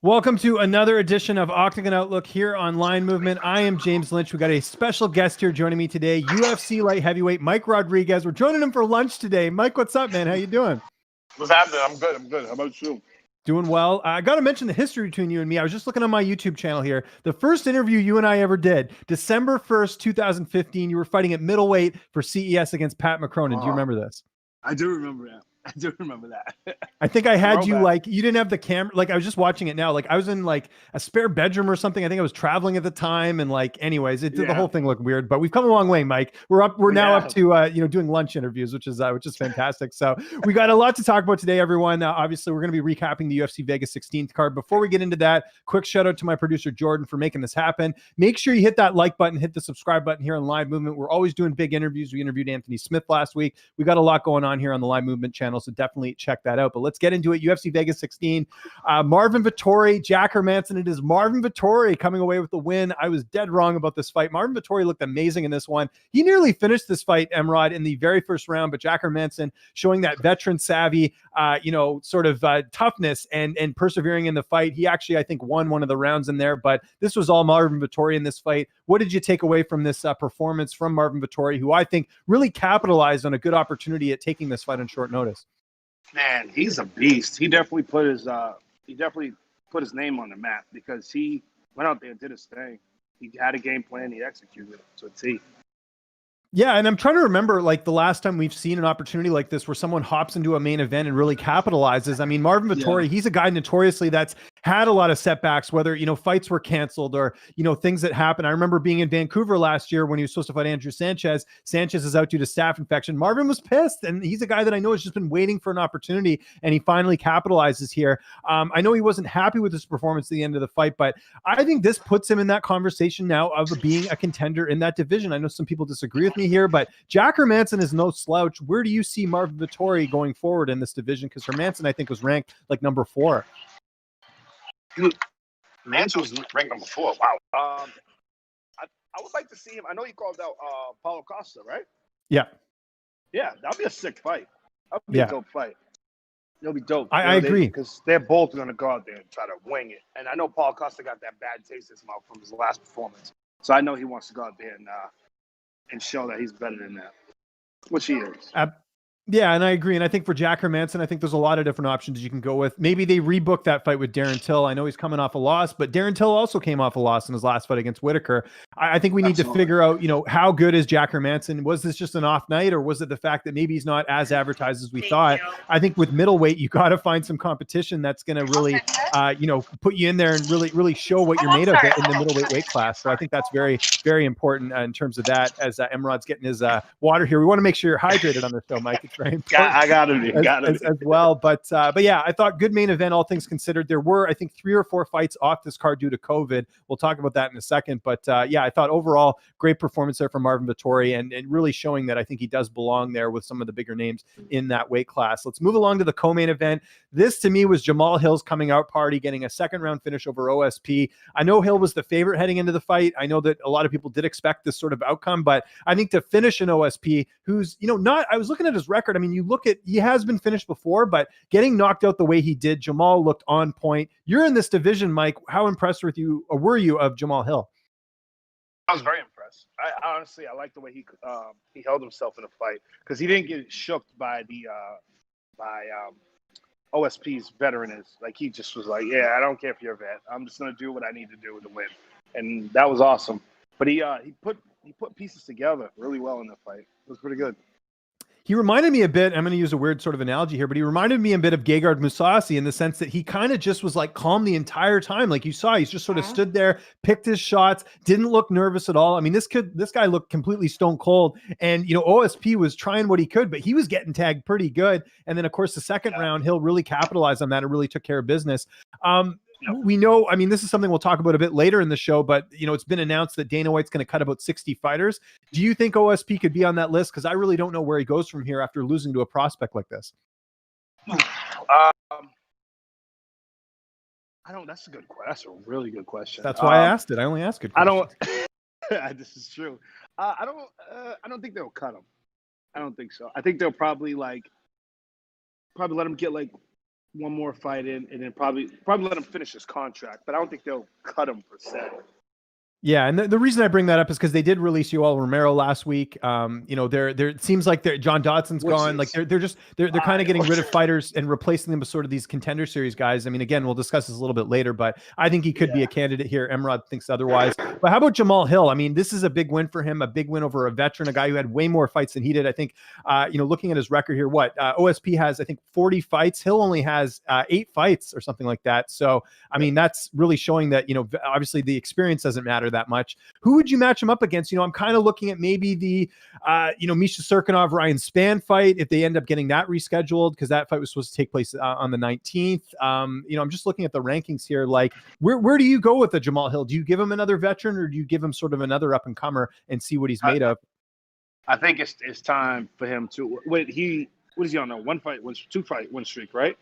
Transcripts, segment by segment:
Welcome to another edition of Octagon Outlook here on Line Movement. I am James Lynch. We got a special guest here joining me today, UFC light heavyweight Mike Rodriguez. We're joining him for lunch today. Mike, what's up, man? How you doing? What's happening? I'm good. I'm good. How about you? Doing well. I got to mention the history between you and me. I was just looking on my YouTube channel here. The first interview you and I ever did, December 1st, 2015, you were fighting at middleweight for CES against Pat McCronin. Do you remember this? I do remember that. I do remember that. I think I had you like, you didn't have the camera. Like I was just watching it now. Like I was in like a spare bedroom or something. I think I was traveling at the time. And like, anyways, it did the whole thing look weird, but we've come a long way, Mike. We're now up to, doing lunch interviews, which is fantastic. So we got a lot to talk about today, everyone. Obviously we're going to be recapping the UFC Vegas 16th card. Before we get into that, quick shout out to my producer, Jordan, for making this happen. Make sure you hit that like button, hit the subscribe button here on Live Movement. We're always doing big interviews. We interviewed Anthony Smith last week. We got a lot going on here on the Live Movement channel. So definitely check that out. But let's get into it. UFC Vegas 16. Marvin Vettori, Jack Hermansson. It is Marvin Vettori coming away with the win. I was dead wrong about this fight. Marvin Vettori looked amazing in this one. He nearly finished this fight, Emrod, in the very first round, but Jack Hermansson showing that veteran savvy, toughness and persevering in the fight. He actually, I think, won one of the rounds in there, but this was all Marvin Vettori in this fight. What did you take away from this performance from Marvin Vettori, who I think really capitalized on a good opportunity at taking this fight on short notice? Man, he's a beast. He definitely put his name on the map because he went out there and did his thing. He had a game plan. He executed it to a T. Yeah, and I'm trying to remember like the last time we've seen an opportunity like this where someone hops into a main event and really capitalizes. I mean, Marvin Vettori, he's a guy notoriously that's had a lot of setbacks, whether, fights were canceled or, things that happen. I remember being in Vancouver last year when he was supposed to fight Andrew Sanchez. Sanchez is out due to staph infection. Marvin was pissed, and he's a guy that I know has just been waiting for an opportunity, and he finally capitalizes here. I know he wasn't happy with his performance at the end of the fight, but I think this puts him in that conversation now of being a contender in that division. I know some people disagree with me here, but Jack Hermansson is no slouch. Where do you see Marvin Vettori going forward in this division? Because Hermansson, I think, was ranked like number 4. Hermansson was ranked number 4. Wow. I would like to see him. I know he called out Paulo Costa, right? Yeah. Yeah, that'd be a sick fight. That'd be a dope fight. It'll be dope. I agree. Because they're both going to go out there and try to wing it. And I know Paulo Costa got that bad taste in his mouth from his last performance. So I know he wants to go out there and show that he's better than that, which he is. Yeah, and I agree. And I think for Jack Hermansson, I think there's a lot of different options you can go with. Maybe they rebook that fight with Darren Till. I know he's coming off a loss, but Darren Till also came off a loss in his last fight against Whitaker. I think we need to figure out, how good is Jack Hermansson? Was this just an off night, or was it the fact that maybe he's not as advertised as we thought? I think with middleweight, you got to find some competition that's going to really, put you in there and really show what you're made of in the middleweight weight class. So I think that's very, very important in terms of that. As Emrod's getting his water here, we want to make sure you're hydrated on this show, Mike. It's very important. I got it as well. But yeah, I thought good main event, all things considered. There were, I think, 3 or 4 fights off this card due to COVID. We'll talk about that in a second. But yeah, I thought overall great performance there from Marvin Vettori and really showing that I think he does belong there with some of the bigger names in that weight class. Let's move along to the co-main event. This to me was Jamahal Hill's coming out party, getting a second round finish over OSP. I know Hill was the favorite heading into the fight. I know that a lot of people did expect this sort of outcome, but I think to finish an OSP who's, I was looking at his record. I mean, you look at, he has been finished before, but getting knocked out the way he did, Jamahal looked on point. You're in this division, Mike. How impressed were you of Jamahal Hill? I was very impressed. I like the way he held himself in the fight because he didn't get shook by the OSP's veteranness. Like he just was like, yeah, I don't care if you're a vet. I'm just gonna do what I need to do to win, and that was awesome. But he put pieces together really well in the fight. It was pretty good. He reminded me a bit, I'm going to use a weird sort of analogy here, but he reminded me a bit of Gegard Mousasi in the sense that he kind of just was like calm the entire time. Like you saw, he's just sort of stood there, picked his shots, didn't look nervous at all. I mean, this guy looked completely stone cold, and, OSP was trying what he could, but he was getting tagged pretty good. And then of course the second round, Hill really capitalized on that and really took care of business. We know, I mean, this is something we'll talk about a bit later in the show, but, it's been announced that Dana White's going to cut about 60 fighters. Do you think OSP could be on that list? Because I really don't know where he goes from here after losing to a prospect like this. I don't, that's a good question. That's a really good question. That's why I asked it. I only ask good questions. This is true. I don't think they'll cut him. I don't think so. I think they'll probably let him get one more fight in, and then probably let him finish his contract. But I don't think they'll cut him per se. Yeah, and the reason I bring that up is because they did release Yoel Romero last week. You know, it seems like John Dodson's gone. Like they're kind of getting rid of fighters and replacing them with sort of these contender series guys. I mean, again, we'll discuss this a little bit later, but I think he could be a candidate here. Emrod thinks otherwise. But how about Jamahal Hill? I mean, this is a big win for him, a big win over a veteran, a guy who had way more fights than he did. I think, you know, looking at his record here, OSP has, I think, 40 fights. Hill only has 8 fights or something like that. So, I mean, that's really showing that, you know, obviously the experience doesn't matter that much. Who would you match him up against? You know, I'm kind of looking at maybe the, you know, Misha Serkinov, Ryan Spann fight, if they end up getting that rescheduled, because that fight was supposed to take place on the 19th. You know, I'm just looking at the rankings here. Like, where do you go with the Jamahal Hill? Do you give him another veteran, or do you give him sort of another up and comer and see what he's made of? I think it's time for him to. What is he on a 2-fight win streak, right?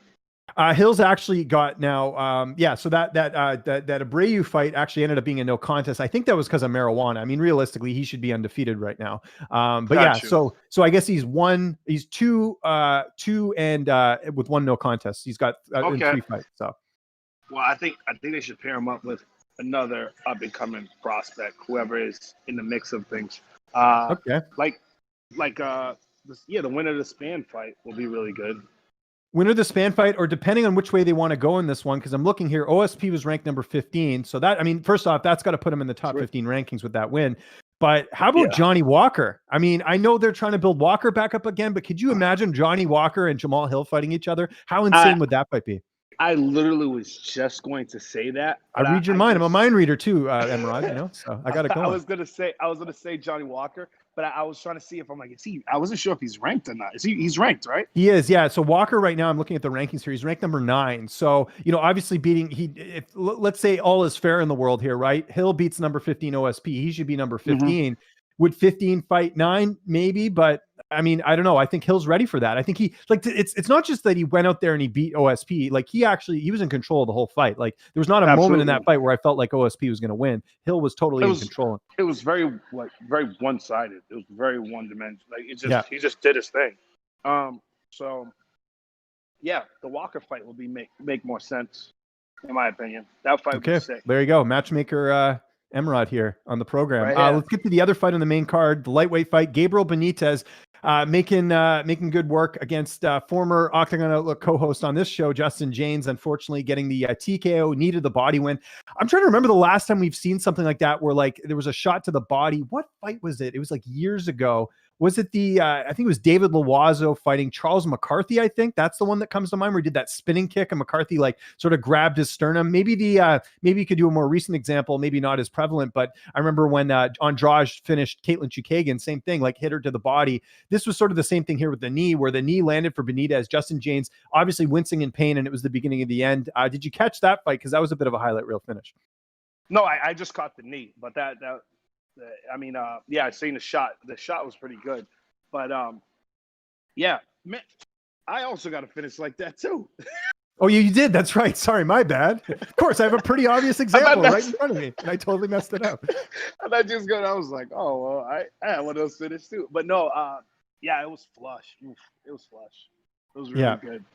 Hill's actually got now, so that Abreu fight actually ended up being a no contest. I think that was because of marijuana. I mean, realistically, he should be undefeated right now. But so I guess he's 2 and with 1 no contest. He's got in 3 fights. So, well, I think they should pair him up with another up and coming prospect, whoever is in the mix of things. The winner of the Spann fight will be really good. Winner of the Spann fight, or depending on which way they want to go in this one, because I'm looking here, OSP was ranked number 15. So that, I mean, first off, that's got to put him in the top 15 rankings with that win. But how about Johnny Walker? I mean, I know they're trying to build Walker back up again, but could you imagine Johnny Walker and Jamahal Hill fighting each other? How insane would that fight be? I literally was just going to say that. I read your mind. I'm a mind reader too, Emrod, you know, so I got to go. I was gonna say Johnny Walker, but I was trying to see if I'm like, I wasn't sure if he's ranked or not. He's ranked, right? He is, yeah. So Walker right now, I'm looking at the rankings here. He's ranked number 9. So, you know, obviously if let's say all is fair in the world here, right? Hill beats number 15 OSP. He should be number 15. Would 15 fight 9? Maybe, but I mean, I don't know. I think Hill's ready for that. I think it's not just that he went out there and he beat OSP. Like he was in control of the whole fight. Like there was not a moment in that fight where I felt like OSP was going to win. Hill was totally in control. It was very one-sided. It was very one-dimensional. Like he just did his thing. So yeah, the Walker fight will make more sense in my opinion. That fight would be sick. There you go. Matchmaker Emrod here on the program. Right, let's get to the other fight on the main card, the lightweight fight. Gabriel Benitez making good work against former Octagon Outlook co-host on this show, Justin Jaynes, unfortunately getting the TKO, needed the body win. I'm trying to remember the last time we've seen something like that where like there was a shot to the body. What fight was it? It was like years ago. Was it I think it was David Loiseau fighting Charles McCarthy, I think. That's the one that comes to mind where he did that spinning kick and McCarthy like sort of grabbed his sternum. Maybe maybe you could do a more recent example, maybe not as prevalent, but I remember when Andrade finished Caitlin Chukagian, same thing, like hit her to the body. This was sort of the same thing here with the knee, where the knee landed for Benitez. Justin Jaynes obviously wincing in pain, and it was the beginning of the end. Did you catch that fight? Because that was a bit of a highlight reel finish. No, I just caught the knee, but I mean, I seen the shot. The shot was pretty good, but yeah, man, I also got to finish like that too. Oh, you did. That's right. Sorry, my bad. Of course, I have a pretty obvious example right in front of me, and I totally messed it up. And I was like, oh well, I had one of those finished too, but no, it was flush. It was flush. It was really good.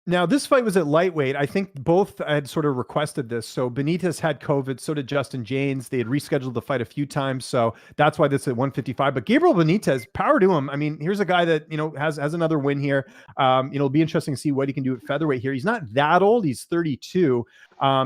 Now, this fight was at lightweight. I think both had sort of requested this. So Benitez had COVID, so did Justin Jaynes. They had rescheduled the fight a few times, so that's why this is at 155. But Gabriel Benitez, power to him. I mean, here's a guy that, you know, has another win here. It'll be interesting to see what he can do at featherweight here. He's not that old. He's 32.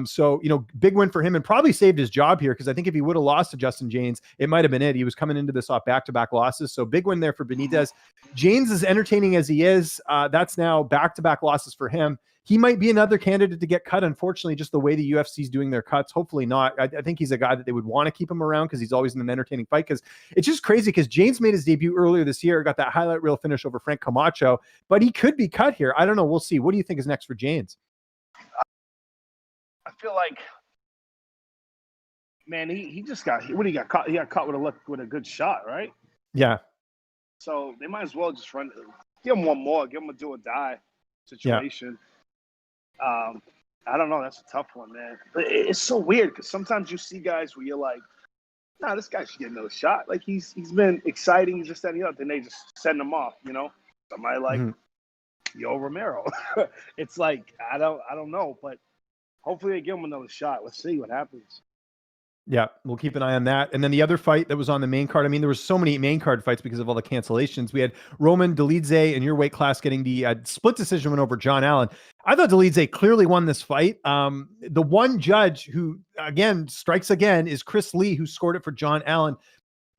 So, you know, big win for him and probably saved his job here, because I think if he would have lost to Justin Jaynes, it might have been it. He was coming into this off back-to-back losses. So big win there for Benitez. Jaynes, as entertaining as he is, that's now back-to-back losses for him. He might be another candidate to get cut, unfortunately, just the way the UFC is doing their cuts. Hopefully not. I think he's a guy that they would want to keep him around because he's always in an entertaining fight. Because it's just crazy, because Jaynes made his debut earlier this year, got that highlight reel finish over Frank Camacho, but he could be cut here. I don't know. We'll see. What do you think is next for Jaynes? I feel like, man, he just got caught. He got caught with a good shot, right? Yeah. So they might as well just give him one more, give him a do or die situation. Yeah. I don't know. That's a tough one, man. But it's so weird because sometimes you see guys where you're like, nah, this guy should get another shot. Like he's been exciting, just that, you know, then they just send him off, you know. Somebody like Yoel Romero. It's like I don't know, but hopefully they give him another shot. Let's see what happens. Yeah, we'll keep an eye on that. And then the other fight that was on the main card, I mean, there was so many main card fights because of all the cancellations. We had Roman Dolidze in your weight class getting the split decision win over John Allen. I thought Dolidze clearly won this fight. The one judge who, again, strikes again is Chris Lee, who scored it for John Allen.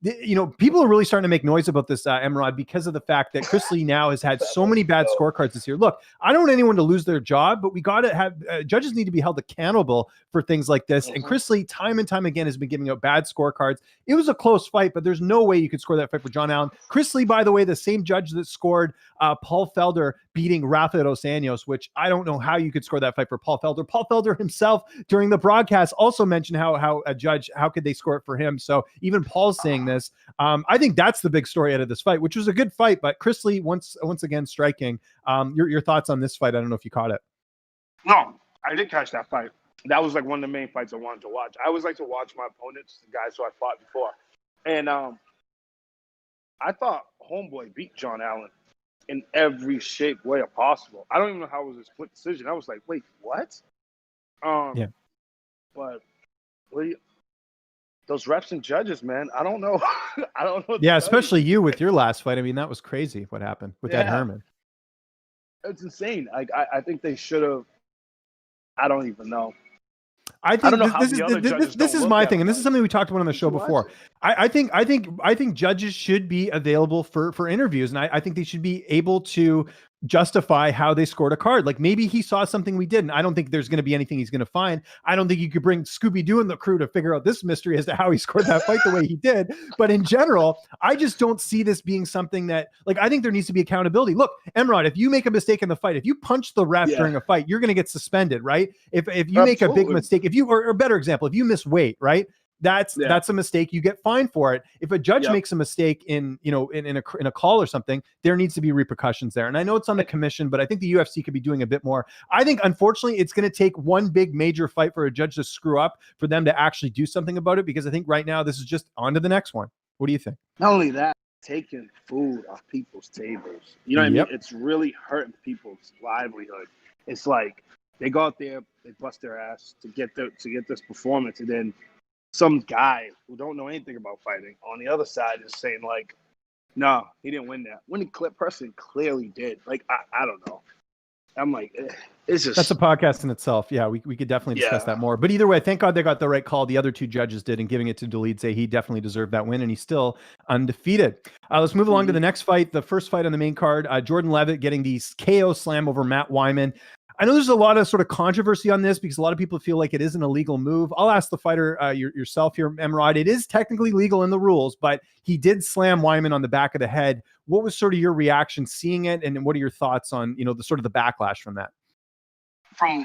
You know, people are really starting to make noise about this, Emrod, because of the fact that Chris Lee now has had so many bad scorecards this year. Look, I don't want anyone to lose their job, but we got to have judges need to be held accountable for things like this. And Chris Lee, time and time again, has been giving out bad scorecards. It was a close fight, but there's no way you could score that fight for John Allen. Chris Lee, by the way, the same judge that scored Paul Felder beating Rafa dos Anjos, which I don't know how you could score that fight for Paul Felder. Paul Felder himself during the broadcast also mentioned how a judge, how could they score it for him? So even Paul's saying this. I think that's the big story out of this fight, which was a good fight, but Chris Lee once again striking. Your thoughts on this fight? I don't know if you caught it. No, I did catch that fight. That was like one of the main fights I wanted to watch. I always like to watch my opponents, the guys who I fought before. And I thought Homeboy beat John Allen in every shape, way possible. I don't even know how it was a split decision. I was like, wait, what? Yeah. But those refs and judges, man, I don't know. I don't know. Yeah, especially you with your last fight. I mean, that was crazy what happened with Ed Herman. It's insane. I think they should have. I don't even know. I think this is my thing, and this is something we talked about on the show before. I think judges should be available for interviews, and I think they should be able to justify how they scored a card. Like maybe he saw something we didn't. I don't think there's going to be anything he's going to find. I don't think you could bring Scooby-Doo and the crew to figure out this mystery as to how he scored that fight the way he did. But in general, I just don't see this being something that, like, I think there needs to be accountability. Look, Emrod, if you make a mistake in the fight, if you punch the ref during a fight, you're going to get suspended, right? If you make a big mistake, if you, or a better example, if you miss weight, right? That's a mistake. You get fined for it. If a judge makes a mistake in a call or something, there needs to be repercussions there. And I know it's on the commission, but I think the UFC could be doing a bit more. I think, unfortunately, it's going to take one big major fight for a judge to screw up for them to actually do something about it. Because I think right now this is just on to the next one. What do you think? Not only that, taking food off people's tables. You know what I mean? It's really hurting people's livelihood. It's like they go out there, they bust their ass to get this performance, and then some guy who don't know anything about fighting on the other side is saying like, no, he didn't win that. When the person clearly did. Like, I don't know. I'm like, it's just... That's a podcast in itself. Yeah, we could definitely discuss that more. But either way, thank God they got the right call. The other two judges did, and giving it to Dolidze, he definitely deserved that win, and he's still undefeated. Let's move along to the next fight, the first fight on the main card. Jordan Leavitt getting the KO slam over Matt Wiman. I know there's a lot of sort of controversy on this because a lot of people feel like it is an illegal move. I'll ask the fighter yourself here, Emrod. It is technically legal in the rules, but he did slam Wiman on the back of the head. What was sort of your reaction seeing it, and what are your thoughts on the sort of the backlash from that? I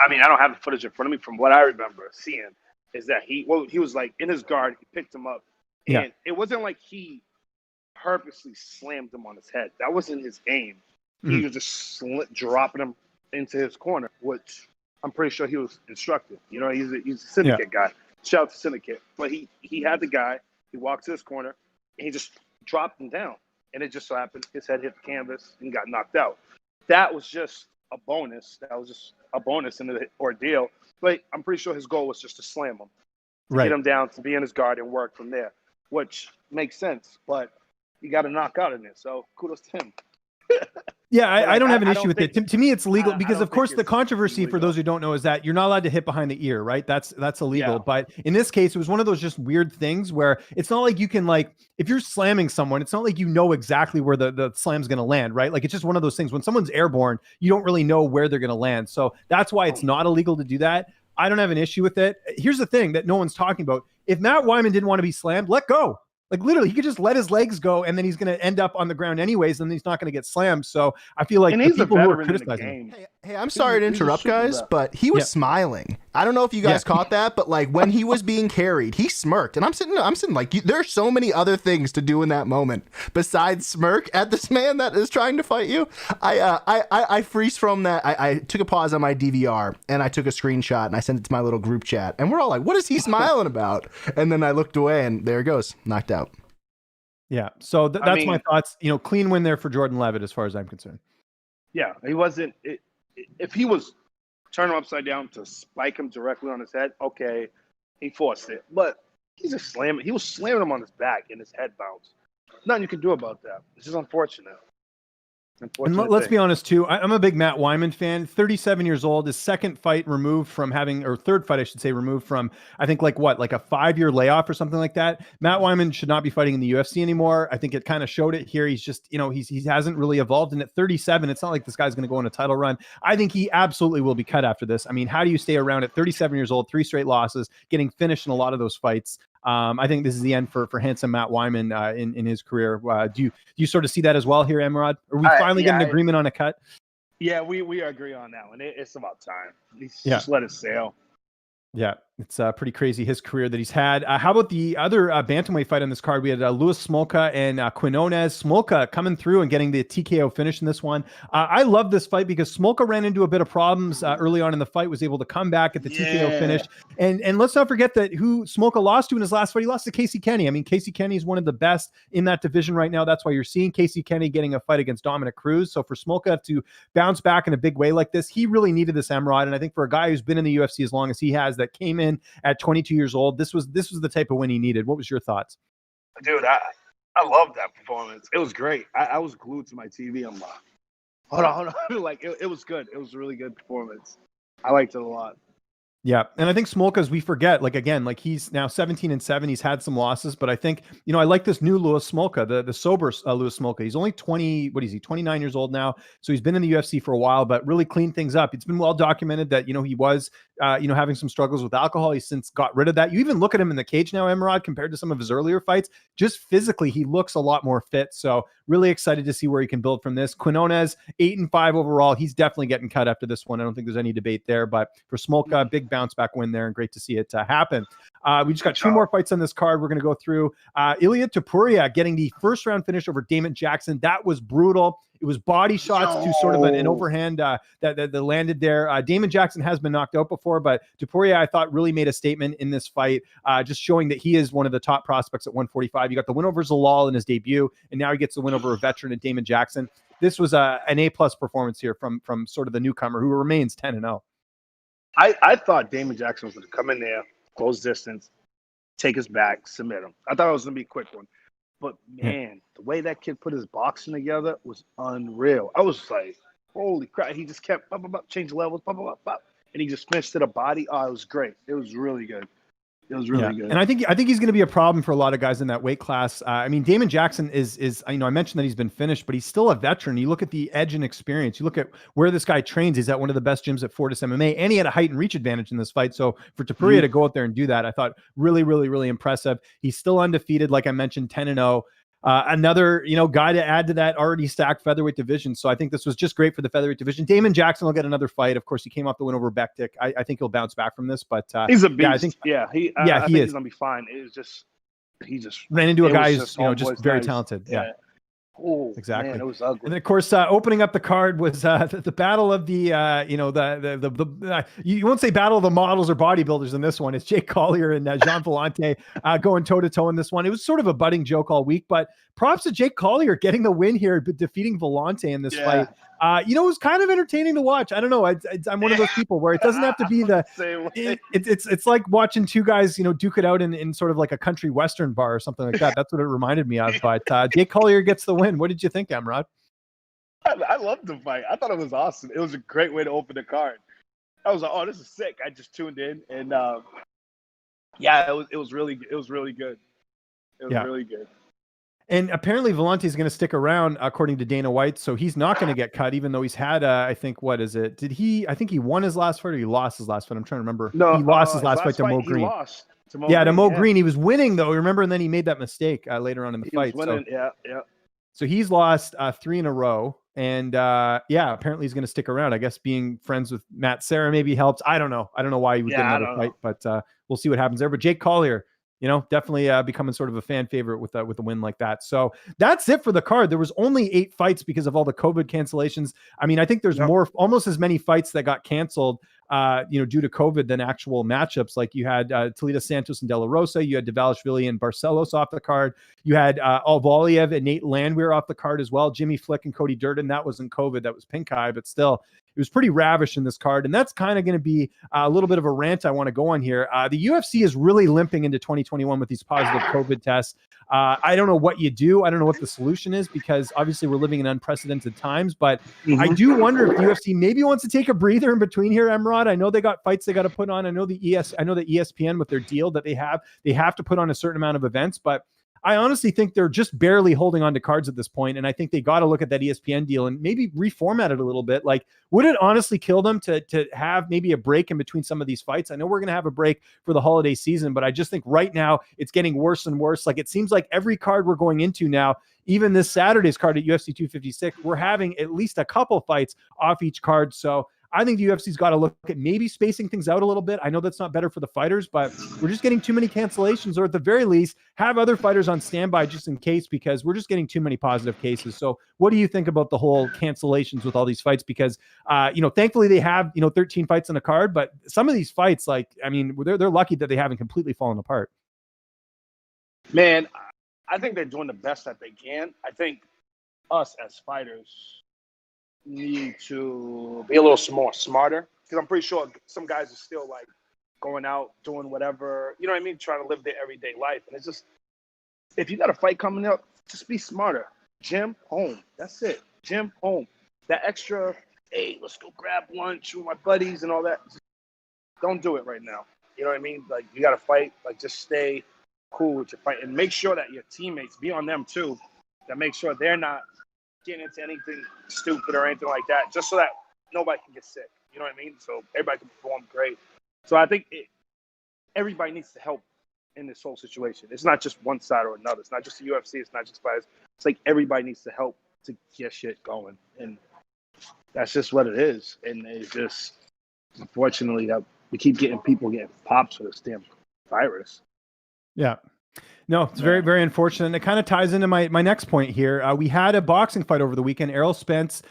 mean, I don't have the footage in front of me. From what I remember seeing, is that he was like in his guard, he picked him up, and it wasn't like he purposely slammed him on his head. That wasn't his aim. He was just dropping him into his corner, which I'm pretty sure he was instructed. You know, he's a syndicate guy. Shout out to syndicate. But he had the guy. He walked to his corner, and he just dropped him down. And it just so happened his head hit the canvas and got knocked out. That was just a bonus. That was just a bonus in the ordeal. But I'm pretty sure his goal was just to slam him, to get him down, to be in his guard and work from there, which makes sense. But you got to knock out in it. So kudos to him. Yeah, I don't have an issue with it. To me, it's legal because, of course, the controversy for those who don't know is that you're not allowed to hit behind the ear, right? That's illegal. Yeah. But in this case, it was one of those just weird things where it's not like you can, like, if you're slamming someone, it's not like you know exactly where the slam's going to land, right? Like, it's just one of those things. When someone's airborne, you don't really know where they're going to land. So that's why it's not illegal to do that. I don't have an issue with it. Here's the thing that no one's talking about. If Matt Wiman didn't want to be slammed, let go. Like, literally, he could just let his legs go, and then he's going to end up on the ground anyways, and he's not going to get slammed. So I feel like the people who are criticizing him. Hey, I'm sorry to interrupt, guys, but he was smiling. I don't know if you guys caught that, but like when he was being carried, he smirked, and I'm sitting like, there are so many other things to do in that moment besides smirk at this man that is trying to fight you. I freeze from that. I took a pause on my DVR and I took a screenshot and I sent it to my little group chat, and we're all like, "What is he smiling about?" And then I looked away, and there it goes, knocked out. Yeah. So that's my thoughts. Clean win there for Jordan Leavitt as far as I'm concerned. Yeah, he wasn't. If he was turning him upside down to spike him directly on his head, okay, he forced it. But he's just slamming. He was slamming him on his back, and his head bounced. Nothing you can do about that. It's just unfortunate. And let's be honest too. I'm a big Matt Wiman fan. 37 years old. His second fight removed from having, or third fight, I should say, removed from, I think like a 5-year layoff or something like that. Matt Wiman should not be fighting in the UFC anymore. I think it kind of showed it here. He's just, he hasn't really evolved. And at 37, it's not like this guy's going to go on a title run. I think he absolutely will be cut after this. I mean, how do you stay around at 37 years old, 3 straight losses, getting finished in a lot of those fights? I think this is the end for handsome Matt Wiman in his career. Do you sort of see that as well here, Emrod? Are we finally getting an agreement on a cut? Yeah, we agree on that one. It's about time. Just let it sail. Yeah, it's pretty crazy, his career that he's had. How about the other bantamweight fight on this card? We had Louis Smolka and QUINONEZ. Smolka coming through and getting the TKO finish in this one. I love this fight because Smolka ran into a bit of problems early on in the fight, was able to come back at the TKO finish. And let's not forget that who Smolka lost to in his last fight, he lost to Casey Kenny. I mean, Casey Kenny is one of the best in that division right now. That's why you're seeing Casey Kenny getting a fight against Dominic Cruz. So for Smolka to bounce back in a big way like this, he really needed this, Emrod. And I think for a guy who's been in the UFC as long as he has, that came in at 22 years old, this was the type of win he needed. What was your thoughts? Dude, I loved that performance. It was great. I was glued to my TV. I'm like, hold on. Like, it was good. It was a really good performance. I liked it a lot. Yeah. And I think Smolka's, we forget, he's now 17-7. He's had some losses, but I think, I like this new Louis Smolka, the sober Louis Smolka. He's only 29 years old now. So he's been in the UFC for a while, but really cleaned things up. It's been well documented that, he was, having some struggles with alcohol. He's since got rid of that. You even look at him in the cage now, Emerald, compared to some of his earlier fights, just physically, he looks a lot more fit. So really excited to see where he can build from this. QUINONEZ, 8-5 overall. He's definitely getting cut after this one. I don't think there's any debate there, but for Smolka, big bounce back win there, and great to see it happen. We just got 2 more fights on this card we're going to go through. Ilia Topuria getting the first round finish over Damon Jackson. That was brutal. It was body shots to sort of an overhand that landed there. Damon Jackson has been knocked out before, but Topuria, I thought, really made a statement in this fight, just showing that he is one of the top prospects at 145. You got the win over Zalal in his debut, and now he gets the win over a veteran at Damon Jackson. This was an A-plus performance here from sort of the newcomer who remains 10-0. I thought Damon Jackson was going to come in there, close distance, take his back, submit him. I thought it was going to be a quick one. But, man, the way that kid put his boxing together was unreal. I was like, holy crap. He just kept change levels, and he just finished to the body. Oh, it was great. It was really good. It was really good. And I think he's going to be a problem for a lot of guys in that weight class. I mean, Damon Jackson is I mentioned that he's been finished, but he's still a veteran. You look at the edge and experience. You look at where this guy trains. He's at one of the best gyms at Fortis MMA, and he had a height and reach advantage in this fight. So for Topuria to go out there and do that, I thought really, really, really impressive. He's still undefeated, like I mentioned, 10-0. Another, guy to add to that already stacked featherweight division. So I think this was just great for the featherweight division. Damon Jackson will get another fight. Of course, he came off the win over Bektik. I think he'll bounce back from this, but he's a beast. I think he is. He's gonna be fine. He just ran into a guy who's just very talented. Yeah. Oh, exactly. Man, it was ugly. And then, of course, opening up the card was the battle of the you won't say battle of the models or bodybuilders in this one. It's Jake Collier and Jean Vellante going toe to toe in this one. It was sort of a budding joke all week, but props to Jake Collier getting the win here, but defeating Vellante in this fight. It was kind of entertaining to watch. I don't know. I'm one of those people where it doesn't have to be it's like watching two guys, duke it out in sort of like a country Western bar or something like that. That's what it reminded me of. But Jake Collier gets the win. What did you think, Emrod? I loved the fight. I thought it was awesome. It was a great way to open the card. I was like, oh, this is sick. I just tuned in and it was really good. It was really good. And apparently Vellante is going to stick around, according to Dana White. So he's not going to get cut, even though he's had, I think, what is it? I think he won his last fight or he lost his last fight. I'm trying to remember. No, he lost his last fight to Mo Green. To Mo Green. He was winning, though. Remember? And then he made that mistake later on in the fight. Was winning. So he's lost 3 in a row. And apparently he's going to stick around. I guess being friends with Matt Serra maybe helps. I don't know. I don't know why he would get another fight, but we'll see what happens there. But Jake Collier, definitely becoming sort of a fan favorite with a win like that. So that's it for the card. There was only 8 fights because of all the COVID cancellations. I mean, I think there's almost as many fights that got canceled due to COVID than actual matchups. Like you had Toledo Santos and De La Rosa, you had Dvalishvili and Barcelos off the card, you had Alvaliev and Nate Landwehr off the card as well, Jimmy Flick and Cody Durden. That wasn't COVID, that was pink eye, but still, it was pretty ravish in this card. And that's kind of going to be a little bit of a rant I want to go on here. The UFC is really limping into 2021 with these positive COVID tests. I don't know what you do. I don't know what the solution is, because obviously we're living in unprecedented times, but I do wonder if the UFC maybe wants to take a breather in between here, Emrod. I know they got fights they got to put on. I know that ESPN with their deal that they have to put on a certain amount of events, but I honestly think they're just barely holding on to cards at this point. And I think they got to look at that ESPN deal and maybe reformat it a little bit. Like, would it honestly kill them to have maybe a break in between some of these fights? I know we're going to have a break for the holiday season, but I just think right now it's getting worse and worse. Like, it seems like every card we're going into now, even this Saturday's card at UFC 256, we're having at least a couple fights off each card. So I think the UFC's got to look at maybe spacing things out a little bit. I know that's not better for the fighters, but we're just getting too many cancellations, or at the very least, have other fighters on standby just in case, because we're just getting too many positive cases. So what do you think about the whole cancellations with all these fights? Because, thankfully they have, 13 fights on the card, but some of these fights, they're lucky that they haven't completely fallen apart. Man, I think they're doing the best that they can. I think us as fighters need to be a little more smarter, because I'm pretty sure some guys are still like going out doing whatever, you know what I mean, trying to live their everyday life. And it's just, if you got a fight coming up, just be smarter. Gym, home. That's it. Gym, home. That extra, hey, let's go grab lunch with my buddies and all that. Just don't do it right now. You know what I mean? Like, you got to fight. Like, just stay cool with your fight and make sure that your teammates, be on them too, that make sure they're not getting into anything stupid or anything like that, just so that nobody can get sick. You know what I mean? So everybody can perform great. So I think everybody needs to help in this whole situation. It's not just one side or another. It's not just the UFC. It's not just fighters. It's like everybody needs to help to get shit going. And that's just what it is. And it's just, unfortunately, that we keep getting people getting popped for this damn virus. Yeah. No, it's very, very unfortunate. And it kind of ties into my next point here. We had a boxing fight over the weekend. Errol Spence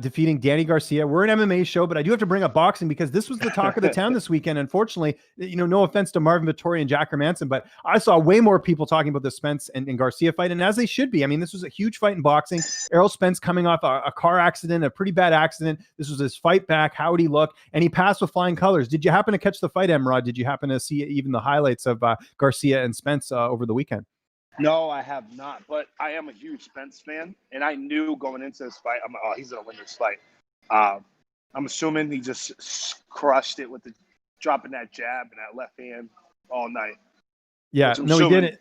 defeating Danny Garcia. We're an MMA show, but I do have to bring up boxing because this was the talk of the town this weekend. Unfortunately, no offense to Marvin Vettori and Jack Hermansson, but I saw way more people talking about the Spence and Garcia fight, and as they should be. I mean, this was a huge fight in boxing. Errol Spence coming off a car accident, a pretty bad accident. This was his fight back. How would he look? And he passed with flying colors. Did you happen to catch the fight, Emrod? Did you happen to see even the highlights of Garcia and Spence over the weekend? No, I have not, but I am a huge Spence fan, and I knew going into this fight, I'm like, oh, he's going to win this fight. I'm assuming he just crushed it with dropping that jab and that left hand all night. Yeah, no, he didn't.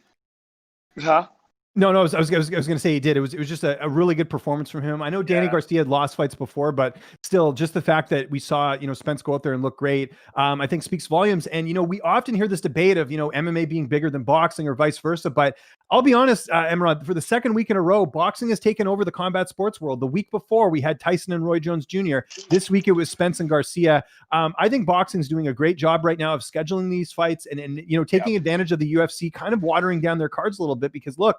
Huh? No, I was going to say he did. It was just a really good performance from him. I know Danny Garcia had lost fights before, but still, just the fact that we saw, Spence go out there and look great, I think speaks volumes. And, we often hear this debate of, MMA being bigger than boxing or vice versa. But I'll be honest, Emrod, for the second week in a row, boxing has taken over the combat sports world. The week before, we had Tyson and Roy Jones Jr. This week, it was Spence and Garcia. I think boxing is doing a great job right now of scheduling these fights and taking advantage of the UFC, kind of watering down their cards a little bit, because look,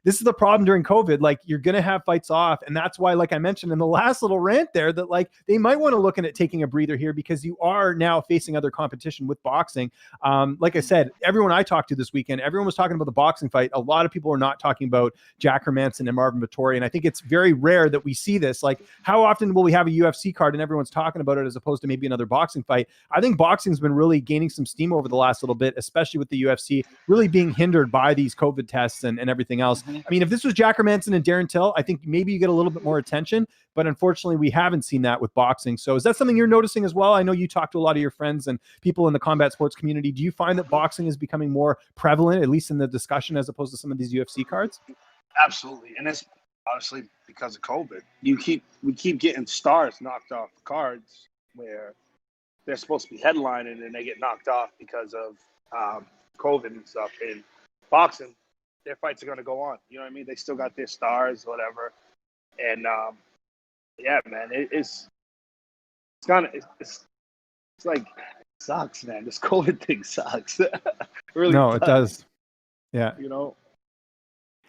this is the problem during COVID. Like, you're going to have fights off. And that's why, like I mentioned in the last little rant there, that they might want to look at taking a breather here, because you are now facing other competition with boxing. Like I said, everyone I talked to this weekend, everyone was talking about the boxing fight. A lot of people are not talking about Jack Hermansson and Marvin Vettori. And I think it's very rare that we see this. Like, how often will we have a UFC card and everyone's talking about it as opposed to maybe another boxing fight? I think boxing's been really gaining some steam over the last little bit, especially with the UFC really being hindered by these COVID tests and everything else. I mean, if this was Jack Hermansson and Darren Till, I think maybe you get a little bit more attention, but unfortunately we haven't seen that with boxing. So is that something you're noticing as well? I know you talk to a lot of your friends and people in the combat sports community. Do you find that boxing is becoming more prevalent, at least in the discussion, as opposed to some of these UFC cards? Absolutely. And it's honestly because of COVID. We keep getting stars knocked off cards where they're supposed to be headlining and they get knocked off because of COVID and stuff. In boxing, their fights are going to go on. You know what I mean? They still got their stars, whatever. And yeah, man, it's like, it sucks, man. This COVID thing sucks. Really no, it does. Yeah.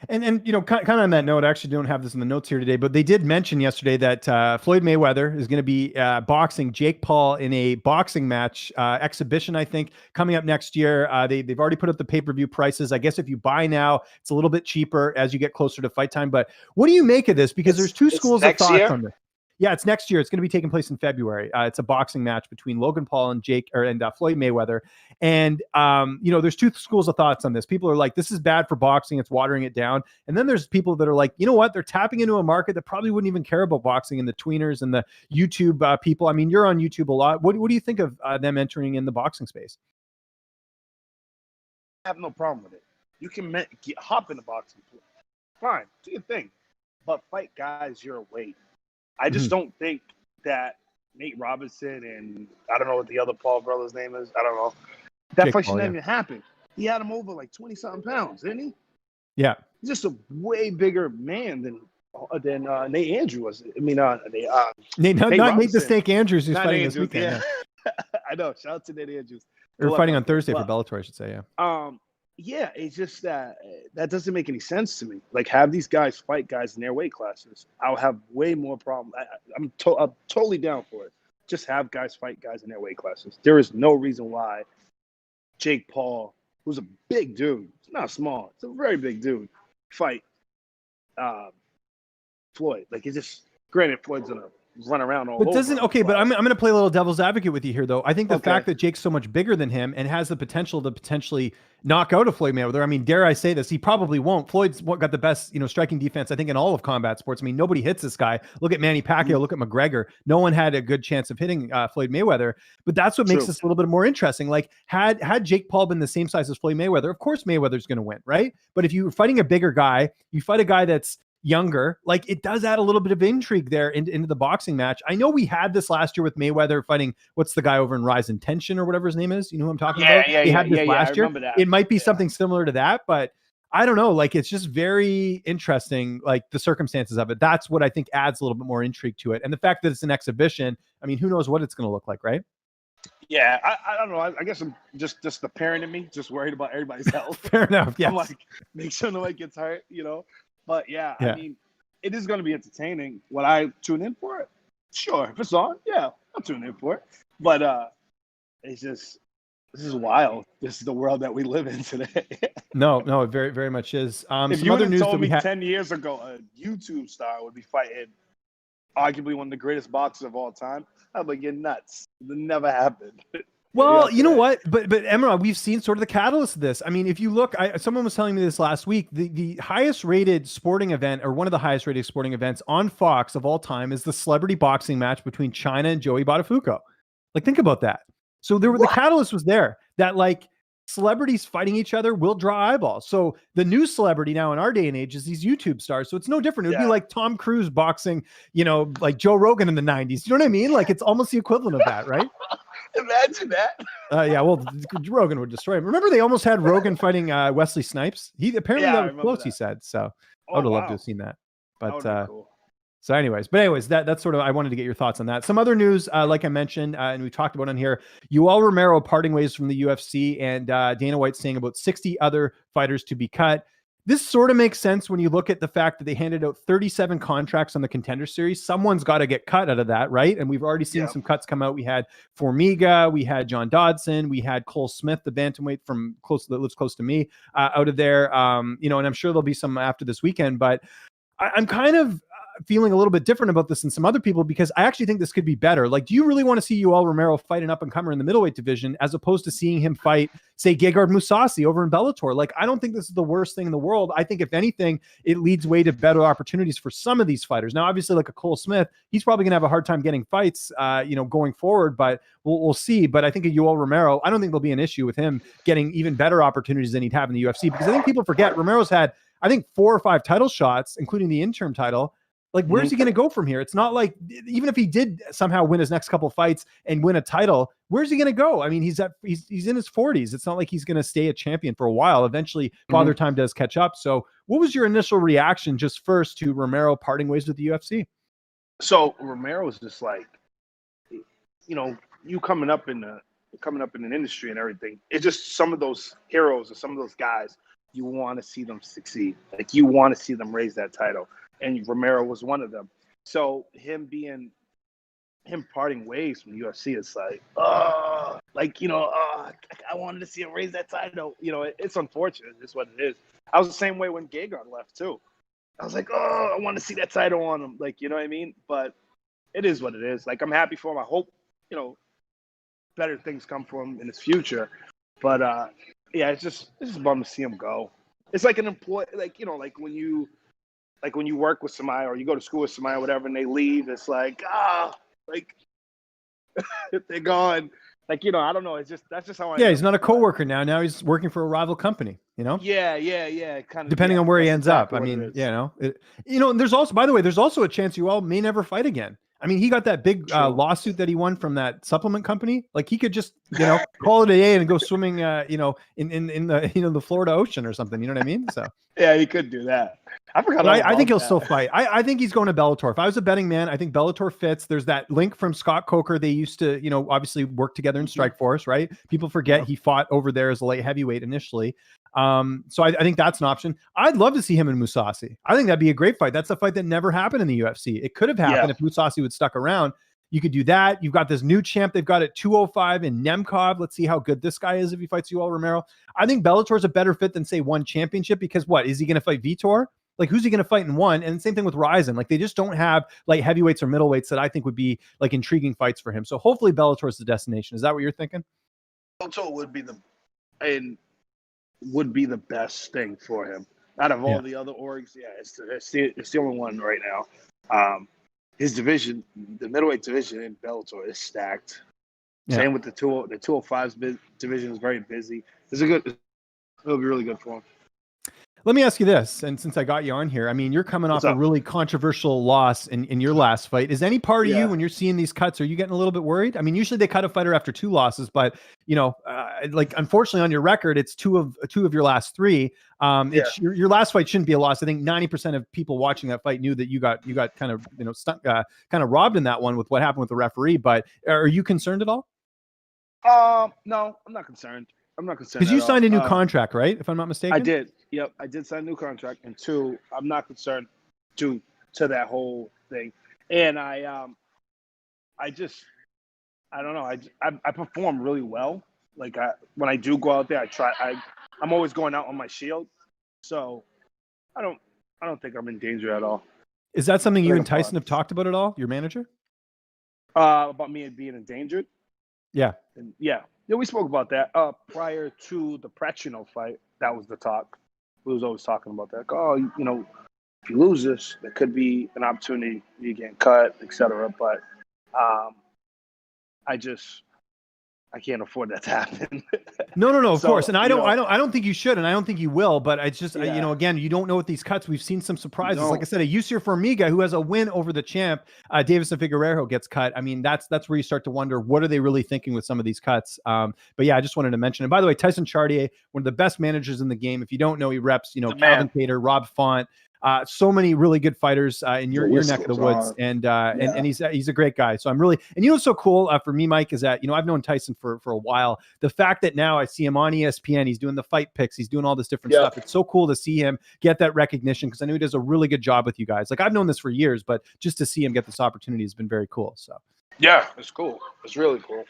And you know, kind of on that note, I actually don't have this in the notes here today, but they did mention yesterday that Floyd Mayweather is going to be boxing Jake Paul in a boxing match exhibition, I think, coming up next year. They've already put up the pay-per-view prices. I guess if you buy now, it's a little bit cheaper as you get closer to fight time. But what do you make of this? Because there's two schools of thought on this. Yeah, it's next year. It's going to be taking place in February. It's a boxing match between Logan Paul and Floyd Mayweather. And, you know, there's two schools of thoughts on this. People are like, this is bad for boxing. It's watering it down. And then there's people that are like, you know what? They're tapping into a market that probably wouldn't even care about boxing, and the tweeners and the YouTube people. I mean, you're on YouTube a lot. What do you think of them entering in the boxing space? I have no problem with it. You can hop in the boxing. Fine, do your thing. But fight guys your weight. I just don't think that Nate Robinson and I don't know what the other Paul brother's name is. I don't know. That fight should not even happen. He had him over like 20-something pounds, didn't he? Yeah. He's just a way bigger man than Nate Andrews was. I mean, Nate the Snake Andrews who's fighting this weekend. Yeah. I know. Shout out to Nate Andrews. They're fighting on Thursday for Bellator, I should say. Yeah. Yeah, it's just that doesn't make any sense to me. Like, have these guys fight guys in their weight classes. I'll have way more problem. I'm totally down for it. Just have guys fight guys in their weight classes. There is no reason why Jake Paul, who's a big dude, it's not small, it's a very big dude, fight Floyd. Like, it's just, granted, Floyd's gonna run around all over. But I'm going to play a little devil's advocate with you here, though. I think the fact that Jake's so much bigger than him and has the potential to potentially knock out a Floyd Mayweather. I mean, dare I say this? He probably won't. Floyd's got the best, striking defense, I think, in all of combat sports. I mean, nobody hits this guy. Look at Manny Pacquiao. Look at McGregor. No one had a good chance of hitting Floyd Mayweather. But that's what makes this a little bit more interesting. Like, had Jake Paul been the same size as Floyd Mayweather, of course Mayweather's going to win, right? But if you're fighting a bigger guy, you fight a guy that's younger, like, it does add a little bit of intrigue there into the boxing match. I know we had this last year with Mayweather fighting, what's the guy over in Rise and Tension or whatever his name is? You know who I'm talking about? He had this last year. It might be something similar to that, but I don't know. Like, it's just very interesting, like the circumstances of it. That's what I think adds a little bit more intrigue to it. And the fact that it's an exhibition, I mean, who knows what it's going to look like, right? Yeah, I don't know. I guess I'm just the parent in me, just worried about everybody's health. Fair enough. Yes. I'm like, make sure nobody gets hurt, But yeah, I mean, it is going to be entertaining. Would I tune in for it? Sure. If it's on, yeah, I'll tune in for it. But it's just, this is wild. This is the world that we live in today. No, it very, very much is. If some you other news told that we me had 10 years ago a YouTube star would be fighting arguably one of the greatest boxers of all time, I'd be like, you're nuts. It never happened. Well, you know what? But Emra, we've seen sort of the catalyst of this. I mean, if you look, someone was telling me this last week, the highest rated sporting event, or one of the highest rated sporting events on Fox of all time, is the celebrity boxing match between China and Joey Buttafuoco. Like, think about that. So the catalyst was there, that like celebrities fighting each other will draw eyeballs. So the new celebrity now in our day and age is these YouTube stars. So it's no different. It would be like Tom Cruise boxing, like Joe Rogan in the 90s. You know what I mean? Like, it's almost the equivalent of that, right? Imagine that. Yeah, well, Rogan would destroy him. Remember, they almost had Rogan fighting Wesley Snipes. He apparently that was close. That. He said so. I would have loved to have seen that. But cool. So anyways, that's sort of, I wanted to get your thoughts on that. Some other news, like I mentioned, and we talked about on here, Yoel Romero parting ways from the UFC, and Dana White saying about 60 other fighters to be cut. This sort of makes sense when you look at the fact that they handed out 37 contracts on the Contender Series. Someone's got to get cut out of that, right? And we've already seen some cuts come out. We had Formiga, we had John Dodson, we had Cole Smith, the bantamweight that lives close to me, out of there. And I'm sure there'll be some after this weekend, but I'm kind of feeling a little bit different about this than some other people, because I actually think this could be better. Like, do you really want to see Yoel Romero fight an up-and-comer in the middleweight division as opposed to seeing him fight, say, Gegard Mousasi over in Bellator? Like, I don't think this is the worst thing in the world. I think, if anything, it leads way to better opportunities for some of these fighters. Now, obviously, like a Cole Smith, he's probably going to have a hard time getting fights, going forward, but we'll see. But I think a Yoel Romero, I don't think there'll be an issue with him getting even better opportunities than he'd have in the UFC, because I think people forget Romero's had, I think, 4 or 5 title shots, including the interim title. Like, where's he going to go from here? It's not like, even if he did somehow win his next couple of fights and win a title, where's he going to go? I mean, he's in his 40s. It's not like he's going to stay a champion for a while. Eventually, Father Time does catch up. So what was your initial reaction just first to Romero parting ways with the UFC? So Romero is just like, you coming up in an industry and everything. It's just some of those heroes or some of those guys, you want to see them succeed. Like, you want to see them raise that title. And Romero was one of them. So him parting ways from UFC, it's like, like, you know, I wanted to see him raise that title. You know, it's unfortunate. It's what it is. I was the same way when Gagon left too. I was like, I want to see that title on him. Like, you know what I mean? But it is what it is. Like, I'm happy for him. I hope, you know, better things come for him in his future. But yeah, it's just a bum to see him go. It's like an employee, like, you know, like when you work with somebody or you go to school with somebody or whatever, and they leave, it's like, like they're gone. Like, you know, I don't know. It's just, that's just how I. Yeah, he's not a coworker now. Now he's working for a rival company. You know. Yeah. Kind of. Depending on where he ends up. I what it mean, is. you know, and there's also, by the way, there's also a chance Yoel may never fight again. I mean, he got that big lawsuit that he won from that supplement company. Like, he could just, you know, call it a day and go swimming, you know, in the, you know, the Florida Ocean or something. You know what I mean? So yeah, he could do that. I forgot. I think he'll still fight. I think he's going to Bellator. If I was a betting man, I think Bellator fits. There's that link from Scott Coker. They used to, you know, obviously work together in Strikeforce, right? People forget he fought over there as a light heavyweight initially. So I think that's an option. I'd love to see him and Mousasi. I think that'd be a great fight. That's a fight that never happened in the UFC. It could have happened if Mousasi would stuck around. You could do that. You've got this new champ they've got at 205 in Nemkov. Let's see how good this guy is if he fights Yoel Romero. I think Bellator is a better fit than, say, one championship, because what is he going to fight? Vitor? Like, who's he going to fight in one? And same thing with Ryzen. Like, they just don't have like heavyweights or middleweights that I think would be like intriguing fights for him. So hopefully Bellator is the destination. Is that what you're thinking? Bellator would be the best thing for him out of all the other orgs. Yeah, it's the only one right now. His division, the middleweight division in Bellator, is stacked. Same with the 205's division is very busy. It'll be really good for him. Let me ask you this, and since I got you on here, I mean, you're coming off a really controversial loss in your last fight. Is any part of you, when you're seeing these cuts, are you getting a little bit worried? I mean, usually they cut a fighter after 2 losses, but you know, like, unfortunately on your record, it's two of your last 3. It's your last fight shouldn't be a loss. I think 90% of people watching that fight knew that you got kind of, you know, kind of robbed in that one with what happened with the referee. But are you concerned at all? No, I'm not concerned. Because you signed a new contract, right? If I'm not mistaken. I did. Yep, I did sign a new contract, and 2, I'm not concerned to that whole thing. And I don't know. I perform really well. Like, when I do go out there, I'm always going out on my shield. So I don't think I'm in danger at all. Is that something you and Tyson have talked about at all? Your manager? About me being endangered? Yeah. Yeah, we spoke about that prior to the Prechino fight. That was the talk. We was always talking about that. Like, you know, if you lose this, there could be an opportunity you getting cut, etc. But I can't afford that to happen. No, of course. And I don't think you should, and I don't think you will, but it's just, you know, again, you don't know with these cuts. We've seen some surprises. Like I said, a Yusir Formiga, who has a win over the champ, Davison Figueiredo, gets cut. I mean, that's where you start to wonder, what are they really thinking with some of these cuts? But yeah, I just wanted to mention it. By the way, Tyson Chartier, one of the best managers in the game. If you don't know, he reps, you know, Calvin Cater, Rob Font, so many really good fighters in your neck of the woods, and he's a great guy. So I'm really, and you know what's so cool for me, Mike, is that, you know, I've known Tyson for a while. The fact that now I see him on ESPN, he's doing the fight picks, he's doing all this different stuff. It's so cool to see him get that recognition, because I know he does a really good job with you guys. Like, I've known this for years, but just to see him get this opportunity has been very cool. So yeah, it's cool. It's really cool.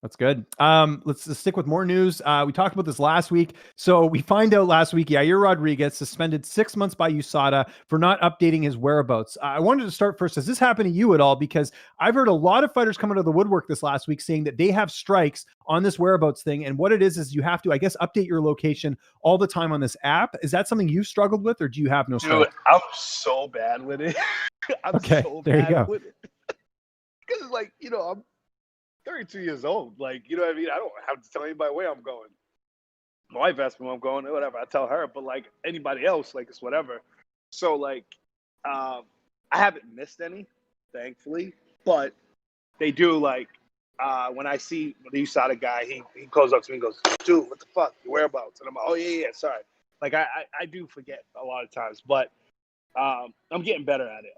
That's good. Let's stick with more news. We talked about this last week. So we find out last week, Yair Rodriguez suspended 6 months by USADA for not updating his whereabouts. I wanted to start first. Has this happened to you at all? Because I've heard a lot of fighters come out of the woodwork this last week saying that they have strikes on this whereabouts thing. And what it is you have to, I guess, update your location all the time on this app. Is that something you've struggled with, or do you have no strikes? Dude, I'm so bad with it. There you go. With it. Because it's like, you know, I'm 32 years old. Like, you know what I mean? I don't have to tell anybody where I'm going. My wife asks me where I'm going, or whatever. I tell her, but like anybody else, like, it's whatever. So like, I haven't missed any, thankfully. But they do, like, when I see the USADA guy, he goes up to me and goes, "Dude, what the fuck? Your whereabouts?" And I'm like, "Oh yeah, sorry." Like, I do forget a lot of times, but I'm getting better at it.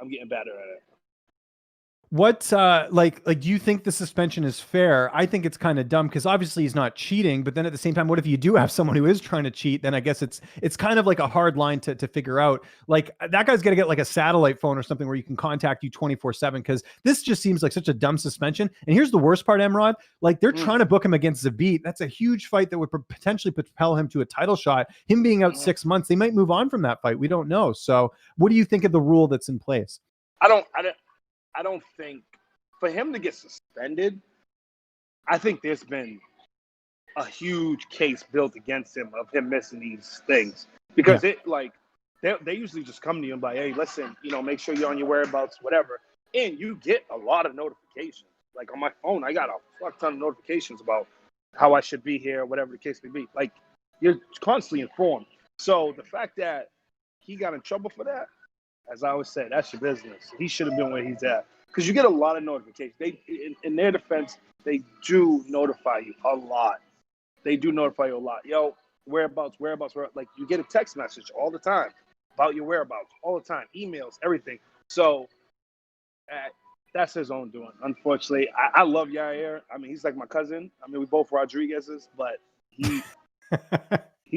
What like do you think the suspension is fair? I think it's kind of dumb because obviously he's not cheating, but then at the same time, what if you do have someone who is trying to cheat? Then I guess it's kind of like a hard line to figure out. Like that guy's got to get like a satellite phone or something where you can contact you 24/7 because this just seems like such a dumb suspension. And here's the worst part, Emrod, like they're trying to book him against Zabit. That's a huge fight that would potentially propel him to a title shot. Him being out 6 months, they might move on from that fight. We don't know. So what do you think of the rule that's in place? I don't think for him to get suspended, I think there's been a huge case built against him of him missing these things because it like they usually just come to you and be like, hey, listen, you know, make sure you're on your whereabouts, whatever. And you get a lot of notifications. Like on my phone, I got a fuck ton of notifications about how I should be here, whatever the case may be. Like you're constantly informed. So the fact that he got in trouble for that, as I always say, that's your business. He should have been where he's at. Because you get a lot of notifications. They, in their defense, they do notify you a lot. They do notify you a lot. Yo, whereabouts. Like, you get a text message all the time about your whereabouts, all the time. Emails, everything. So, that's his own doing, unfortunately. I love Yair. I mean, he's like my cousin. I mean, we both Rodriguez's, but he's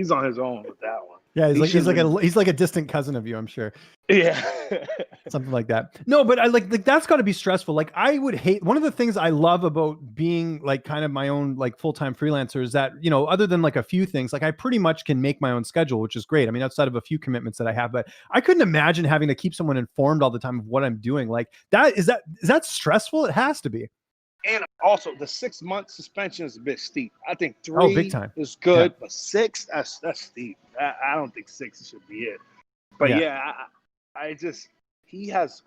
on his own with that one. Yeah, he's like a distant cousin of you, I'm sure. Yeah. Something like that. No, but I like that's got to be stressful. Like I would hate, one of the things I love about being like kind of my own like full-time freelancer is that, you know, other than like a few things, like I pretty much can make my own schedule, which is great. I mean, outside of a few commitments that I have, but I couldn't imagine having to keep someone informed all the time of what I'm doing. Like is that stressful? It has to be. And also, the 6-month suspension is a bit steep. I think 3 big time. is good, but 6, that's steep. I don't think 6 should be it. But I just, he has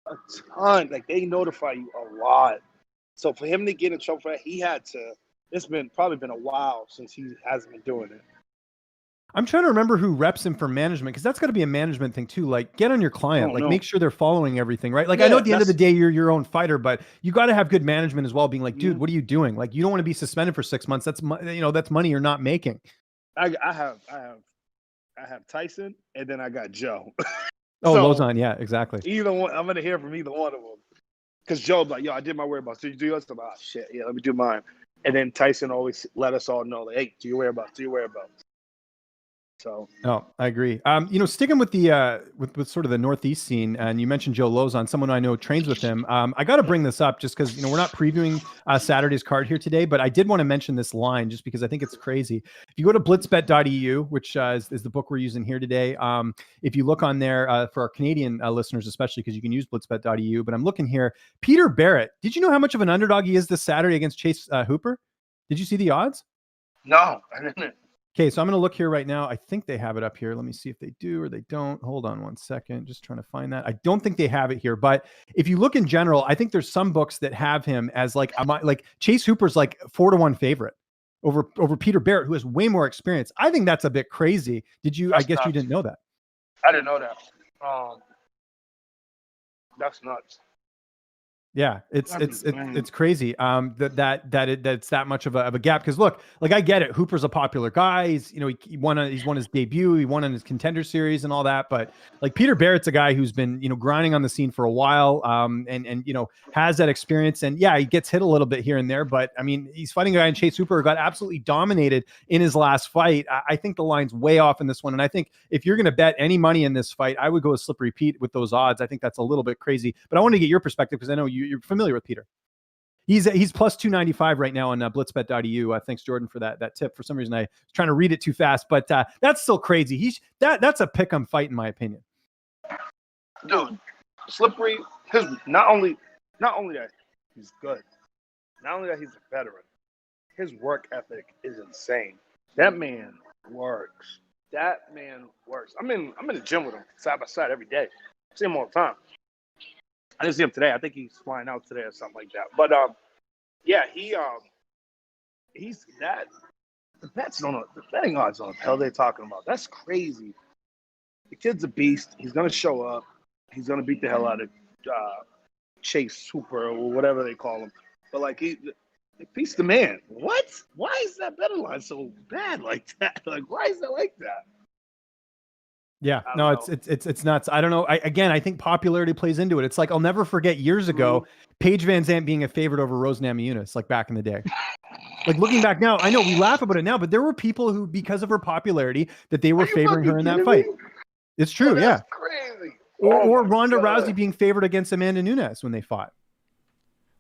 a ton. Like, they notify you a lot. So for him to get in trouble for that, he had to. It's probably been a while since he hasn't been doing it. I'm trying to remember who reps him for management, because that's got to be a management thing too. Like, get on your client, make sure they're following everything, right? Like, I know at the end of the day, you're your own fighter, but you got to have good management as well. Being like, dude, what are you doing? Like, you don't want to be suspended for 6 months. That's that's money you're not making. I have Tyson, and then I got Joe. Oh, so, Lozon, yeah, exactly. Either one, I'm gonna hear from either one of them. Because Joe's like, yo, I did my whereabouts. Did you do yours? I'm like, oh, shit, yeah, let me do mine. And then Tyson always let us all know, like, hey, do your whereabouts? Do your whereabouts? So, no, I agree. Sticking with the with sort of the Northeast scene, and you mentioned Joe Lozon, someone I know trains with him. I got to bring this up just because we're not previewing Saturday's card here today, but I did want to mention this line just because I think it's crazy. If you go to blitzbet.eu, which is the book we're using here today, if you look on there for our Canadian listeners, especially because you can use blitzbet.eu, but I'm looking here. Peter Barrett, did you know how much of an underdog he is this Saturday against Chase Hooper? Did you see the odds? No, I didn't. Okay, so I'm going to look here right now. I think they have it up here. Let me see if they do or they don't. Hold on one second. Just trying to find that. I don't think they have it here, but if you look in general, I think there's some books that have him as like Chase Hooper's like 4-1 favorite over Peter Barrett, who has way more experience. I think that's a bit crazy. I guess you didn't know that. I didn't know that. That's nuts. Yeah, it's crazy that it's that much of a gap. Because look, like I get it, Hooper's a popular guy. He's he's won his debut, he won on his Contender Series and all that. But like Peter Barrett's a guy who's been grinding on the scene for a while, and has that experience. And yeah, he gets hit a little bit here and there, but I mean he's fighting a guy in Chase Hooper who got absolutely dominated in his last fight. I think the line's way off in this one, and I think if you're going to bet any money in this fight, I would go with Slippery Pete with those odds. I think that's a little bit crazy, but I want to get your perspective because I know you're familiar with Peter. He's plus 295 right now on blitzbet.eu. Thanks, Jordan, for that tip. For some reason, I was trying to read it too fast, but that's still crazy. That's a pick-em fight in my opinion. Dude, Slippery, not only that he's good, not only that he's a veteran, his work ethic is insane. That man works. I'm in the gym with him side by side every day. I see him all the time. I didn't see him today. I think he's flying out today or something like that. But he's that. The betting odds on the hell they're talking about. That's crazy. The kid's a beast. He's gonna show up. He's gonna beat the hell out of Chase Hooper or whatever they call him. But like he's the man. What? Why is that betting line so bad like that? Like why is it like that? Yeah, no, it's nuts. I don't know. I think popularity plays into it. It's like I'll never forget years ago, Paige Van Zandt being a favorite over Rose Namajunas, like back in the day. Like looking back now, I know we laugh about it now, but there were people who, because of her popularity, that they were favoring her in that fight. It's true, yeah. Crazy. Or Ronda Rousey being favored against Amanda Nunes when they fought.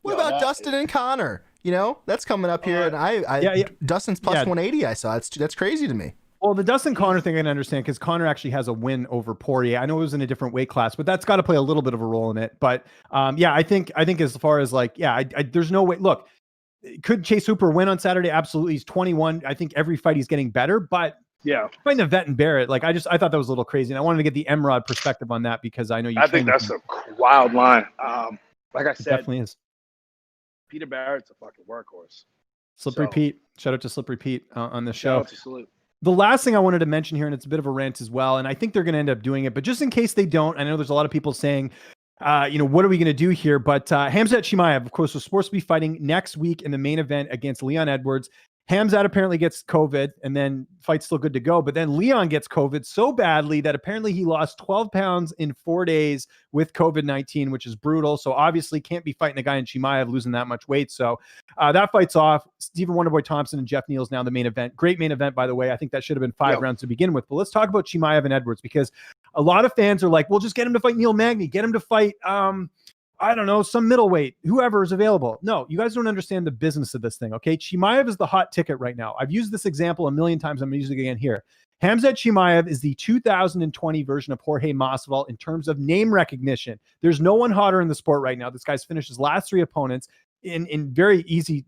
What about Dustin and Connor? You know, that's coming up here, and Dustin's plus 180. I saw that's crazy to me. Well, the Dustin Connor thing I can understand because Connor actually has a win over Poirier. I know it was in a different weight class, but that's got to play a little bit of a role in it. But I think as far as like, there's no way. Look, could Chase Hooper win on Saturday? Absolutely. He's 21. I think every fight he's getting better, but fighting a vet and Barrett, like I thought that was a little crazy, and I wanted to get the Emrod perspective on that because I know you. I think that's a wild line. Like I said, it definitely is. Peter Barrett's a fucking workhorse. Slippery Pete. Shout out to Slippery Pete on the show. Shout out to Salute. The last thing I wanted to mention here, and it's a bit of a rant as well, and I think they're going to end up doing it, but just in case they don't, I know there's a lot of people saying, what are we going to do here? But Khamzat Chimaev, of course, was supposed to be fighting next week in the main event against Leon Edwards. Khamzat apparently gets COVID, and then fight's still good to go. But then Leon gets COVID so badly that apparently he lost 12 pounds in 4 days with COVID-19, which is brutal. So obviously can't be fighting a guy in Chimaev losing that much weight. So that fight's off. Stephen Wonderboy Thompson and Jeff Neal's now the main event. Great main event, by the way. I think that should have been 5 rounds to begin with. But let's talk about Chimaev and Edwards, because a lot of fans are like, well, just get him to fight Neil Magny. Get him to fight I don't know, some middleweight, whoever is available. No, you guys don't understand the business of this thing, okay? Chimaev is the hot ticket right now. I've used this example a million times. I'm going to use it again here. Khamzat Chimaev is the 2020 version of Jorge Masvidal in terms of name recognition. There's no one hotter in the sport right now. This guy's finished his last 3 opponents in very easy,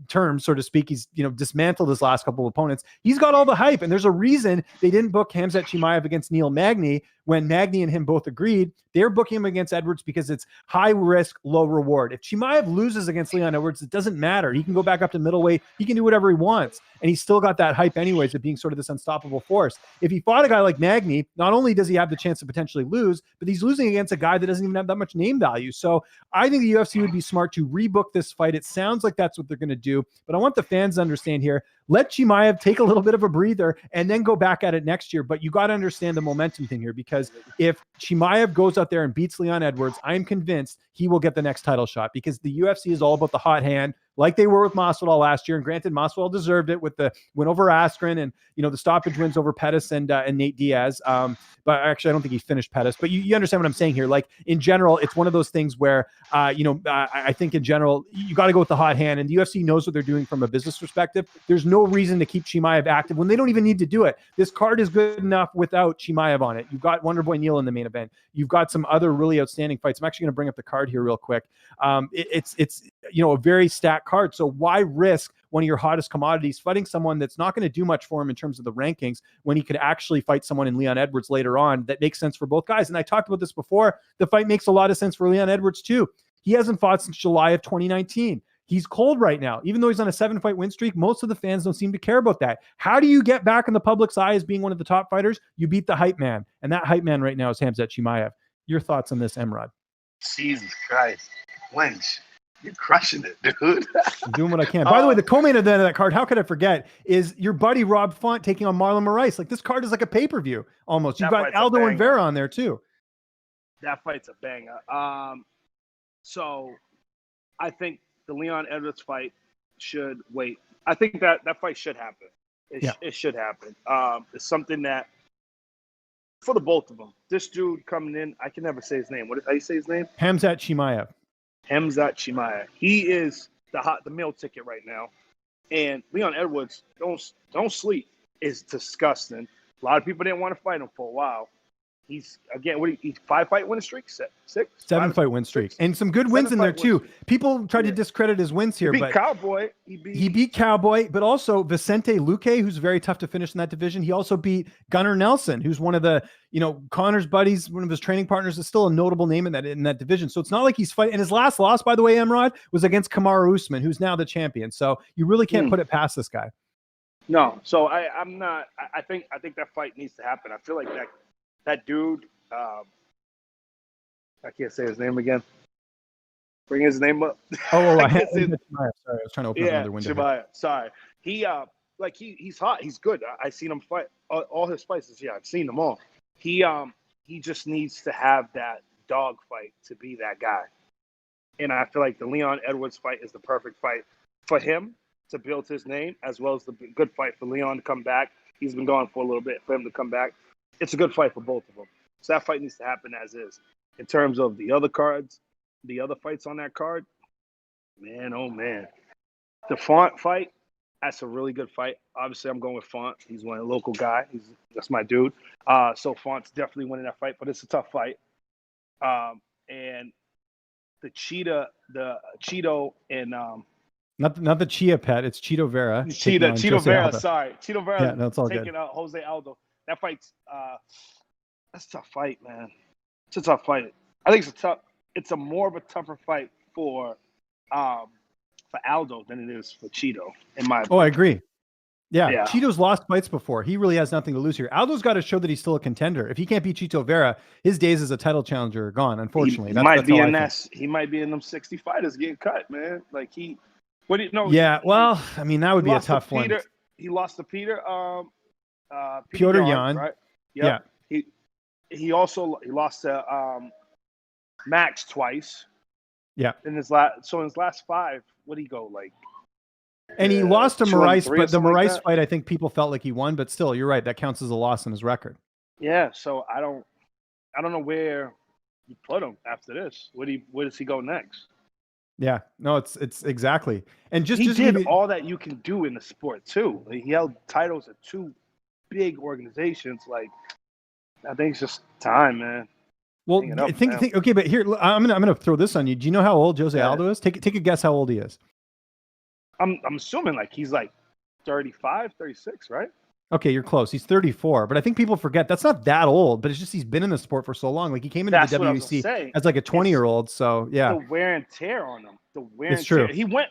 terms, so to speak. He's, dismantled his last couple of opponents. He's got all the hype, and there's a reason they didn't book Khamzat Chimaev against Neil Magny when Magny and him both agreed. They're booking him against Edwards because it's high risk, low reward. If Chimaev loses against Leon Edwards, it doesn't matter. He can go back up to middleweight. He can do whatever he wants. And he's still got that hype anyways of being sort of this unstoppable force. If he fought a guy like Magny, not only does he have the chance to potentially lose, but he's losing against a guy that doesn't even have that much name value. So I think the UFC would be smart to rebook this fight. It sounds like that's what they're going to do, but I want the fans to understand here. Let Chimaev take a little bit of a breather and then go back at it next year. But you got to understand the momentum thing here, because if Chimaev goes out there and beats Leon Edwards, I'm convinced he will get the next title shot, because the UFC is all about the hot hand, like they were with Masvidal last year. And granted, Masvidal deserved it with the win over Askren and, the stoppage wins over Pettis and Nate Diaz. But actually, I don't think he finished Pettis. But you understand what I'm saying here. Like, in general, it's one of those things where, I think in general, you got to go with the hot hand. And the UFC knows what they're doing from a business perspective. There's no reason to keep Chimaev active when they don't even need to do it. This card is good enough without Chimaev on it. You've got Wonderboy Neal in the main event. You've got some other really outstanding fights. I'm actually going to bring up the card here real quick. It's a very stacked card. So why risk one of your hottest commodities fighting someone that's not going to do much for him in terms of the rankings, when he could actually fight someone in Leon Edwards later on that makes sense for both guys? And I talked about this before. The fight makes a lot of sense for Leon Edwards too. He hasn't fought since July of 2019. He's cold right now. Even though he's on a 7-fight win streak, most of the fans don't seem to care about that. How do you get back in the public's eye as being one of the top fighters? You beat the hype man. And that hype man right now is Khamzat Chimaev. Your thoughts on this, Emrod? Jesus Christ. Lynch, you're crushing it, dude. I'm doing what I can. By the way, the co-main event of that card, how could I forget, is your buddy Rob Font taking on Marlon Moraes. Like, this card is like a pay-per-view almost. You've got Aldo and Vera on there too. That fight's a banger. So I think the Leon Edwards fight should wait. I think that fight should happen. It should happen. It's something that, for the both of them, this dude coming in, I can never say his name. How you say his name? Khamzat Chimaev. Khamzat Chimaev. He is the meal ticket right now. And Leon Edwards, don't sleep, is disgusting. A lot of people didn't want to fight him for a while. He's, again, he's 5-fight win streak? 6? 7-fight win streak. And some good wins in there too. People tried to discredit his wins here. He beat but Cowboy. He beat Cowboy, but also Vicente Luque, who's very tough to finish in that division. He also beat Gunnar Nelson, who's one of the, Connor's buddies, one of his training partners, is still a notable name in that division. So it's not like he's fighting. And his last loss, by the way, Emrod, was against Kamaru Usman, who's now the champion. So you really can't put it past this guy. No. So I'm not. I think that fight needs to happen. I feel like that dude, I can't say his name again. Bring his name up. Sorry, I was trying to open another window. Chimaev. Sorry. He's hot. He's good. I've seen him fight all his fights this year. I've seen them all. he just needs to have that dog fight to be that guy. And I feel like the Leon Edwards fight is the perfect fight for him to build his name, as well as the good fight for Leon to come back. He's been gone for a little bit. For him to come back, it's a good fight for both of them. So that fight needs to happen as is. In terms of the other cards, the other fights on that card, man, oh man. The Font fight, that's a really good fight. Obviously, I'm going with Font. He's one local guy. That's my dude. So Font's definitely winning that fight, but it's a tough fight. And the Cheeto and not the Chia pet, it's Cheeto Vera. Cheeto Vera, sorry. Cheeto Vera yeah, that's all taking good. out Jose Aldo. That fight's that's a tough fight, man. It's a tough fight. I think it's a more of a tougher fight for Aldo than it is for Cheeto, in my opinion. Oh, I agree. Yeah, Cheeto's lost fights before. He really has nothing to lose here. Aldo's got to show that he's still a contender. If he can't beat Cheeto Vera, his days as a title challenger are gone, unfortunately. He might be in them 60 fighters getting cut, man. Like what do you know? Yeah, well, I mean, that would be a tough one. He lost to Peter Piotr Jan, right? Yep. Yeah. He lost to Max twice. Yeah. In his last 5, what did he go like? And he lost to Moraes, but the Moraes fight, I think people felt like he won, but still, you're right. That counts as a loss in his record. Yeah. So I don't know where you put him after this. Where does he go next? Yeah. No, it's exactly. And he did all that you can do in the sport too. Like, he held titles at 2 big organizations. Like, I think it's just time, man. Well, think. Okay, but here I'm gonna throw this on you. Do you know how old Jose Aldo is? Take a guess how old he is. I'm assuming like he's like 35, 36, right? Okay, you're close. He's 34, but I think people forget that's not that old. But it's just he's been in the sport for so long. Like he came into the WEC as like a 20-year-old. So yeah, the wear and tear on him. It's true. He went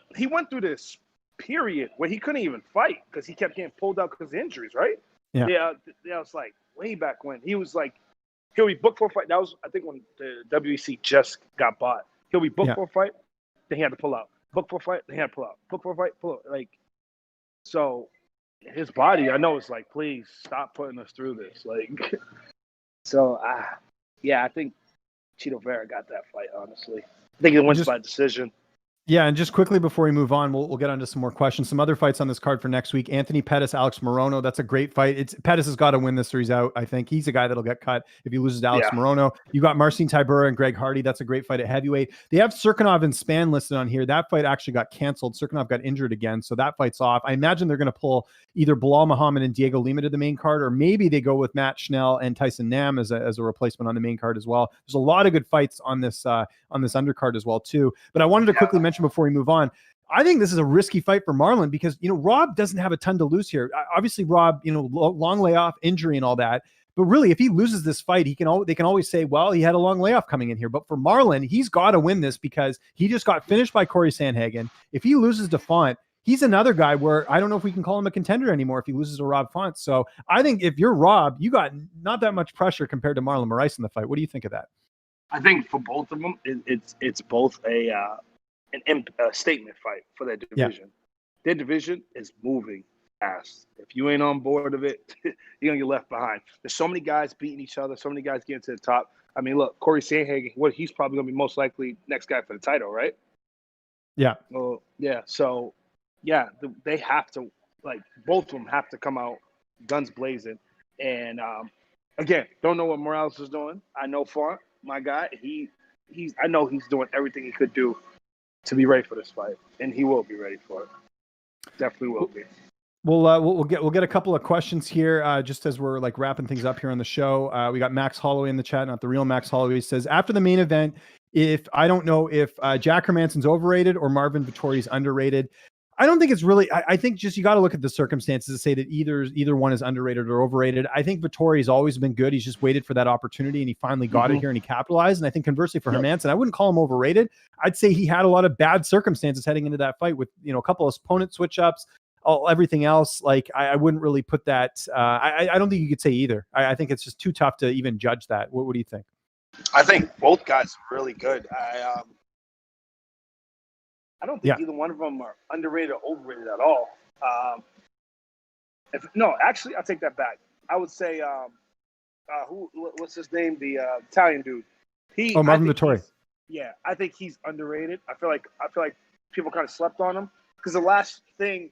through this period where he couldn't even fight because he kept getting pulled out because of injuries, right? Yeah. It's like way back when he was like he'll be booked for a fight. That was I think when the WEC just got bought. He'll be booked for a fight, then he had to pull out. Book for a fight, they had to pull out. Book for a fight, pull out. Like, so his body, I know it's like, please stop putting us through this. Like, so I think Cheeto Vera got that fight. Honestly, I think it wins by decision. Yeah, and just quickly before we move on, we'll get on to some more questions. Some other fights on this card for next week. Anthony Pettis, Alex Morono. That's a great fight. Pettis has got to win this or he's out. I think he's a guy that'll get cut if he loses to Alex Morono. You got Marcin Tybura and Greg Hardy. That's a great fight at heavyweight. They have Serkinov and Spann listed on here. That fight actually got canceled. Serkinov got injured again, so that fight's off. I imagine they're going to pull either Bilal Muhammad and Diego Lima to the main card, or maybe they go with Matt Schnell and Tyson Nam as a replacement on the main card as well. There's a lot of good fights on this undercard as well too. But I wanted to quickly mention before we move on, I think this is a risky fight for Marlon because, Rob doesn't have a ton to lose here. Obviously, Rob, long layoff, injury and all that. But really, if he loses this fight, they can always say, well, he had a long layoff coming in here. But for Marlon, he's got to win this because he just got finished by Corey Sandhagen. If he loses to Font, he's another guy where I don't know if we can call him a contender anymore if he loses to Rob Font. So I think if you're Rob, you got not that much pressure compared to Marlon Moraes in the fight. What do you think of that? I think for both of them, it's both a statement fight for their division. Yeah. Their division is moving fast. If you ain't on board of it, you're going to get left behind. There's so many guys beating each other, so many guys getting to the top. I mean, look, Corey Sandhagen, he's probably going to be most likely next guy for the title, right? Yeah. Well, yeah. So, yeah, they have to, both of them have to come out guns blazing. And, again, don't know what Morales is doing. I know Font, my guy, I know he's doing everything he could do to be ready for this fight, and he will be ready for it. Definitely will be. We'll get a couple of questions here just as we're wrapping things up here on the show. We got Max Holloway in the chat, not the real Max Holloway. He says after the main event, I don't know if Jack Hermansson's overrated or Marvin Vettori's underrated. I don't think it's really. I think just you got to look at the circumstances to say that either one is underrated or overrated. I think Vettori's always been good. He's just waited for that opportunity and he finally got it here and he capitalized. And I think conversely for Hermansson, I wouldn't call him overrated. I'd say he had a lot of bad circumstances heading into that fight with a couple of opponent switch ups, everything else. I wouldn't really put that. I don't think you could say either. I think it's just too tough to even judge that. What do you think? I think both guys are really good. I don't think either one of them are underrated or overrated at all. Actually, I'll take that back. I would say what's his name? The Italian dude. Marvin Vettori. Yeah, I think he's underrated. I feel like people kind of slept on him because the last thing,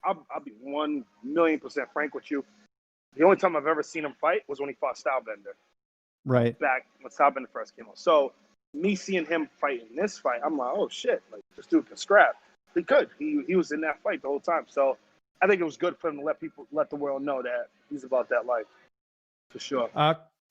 I'll be 1,000,000% frank with you. The only time I've ever seen him fight was when he fought Stylebender. Right. Back when Stylebender first came on. So me seeing him fight in this fight, I'm like, oh shit, like this dude can scrap. He could. He was in that fight the whole time. So I think it was good for him to let the world know that he's about that life, for sure.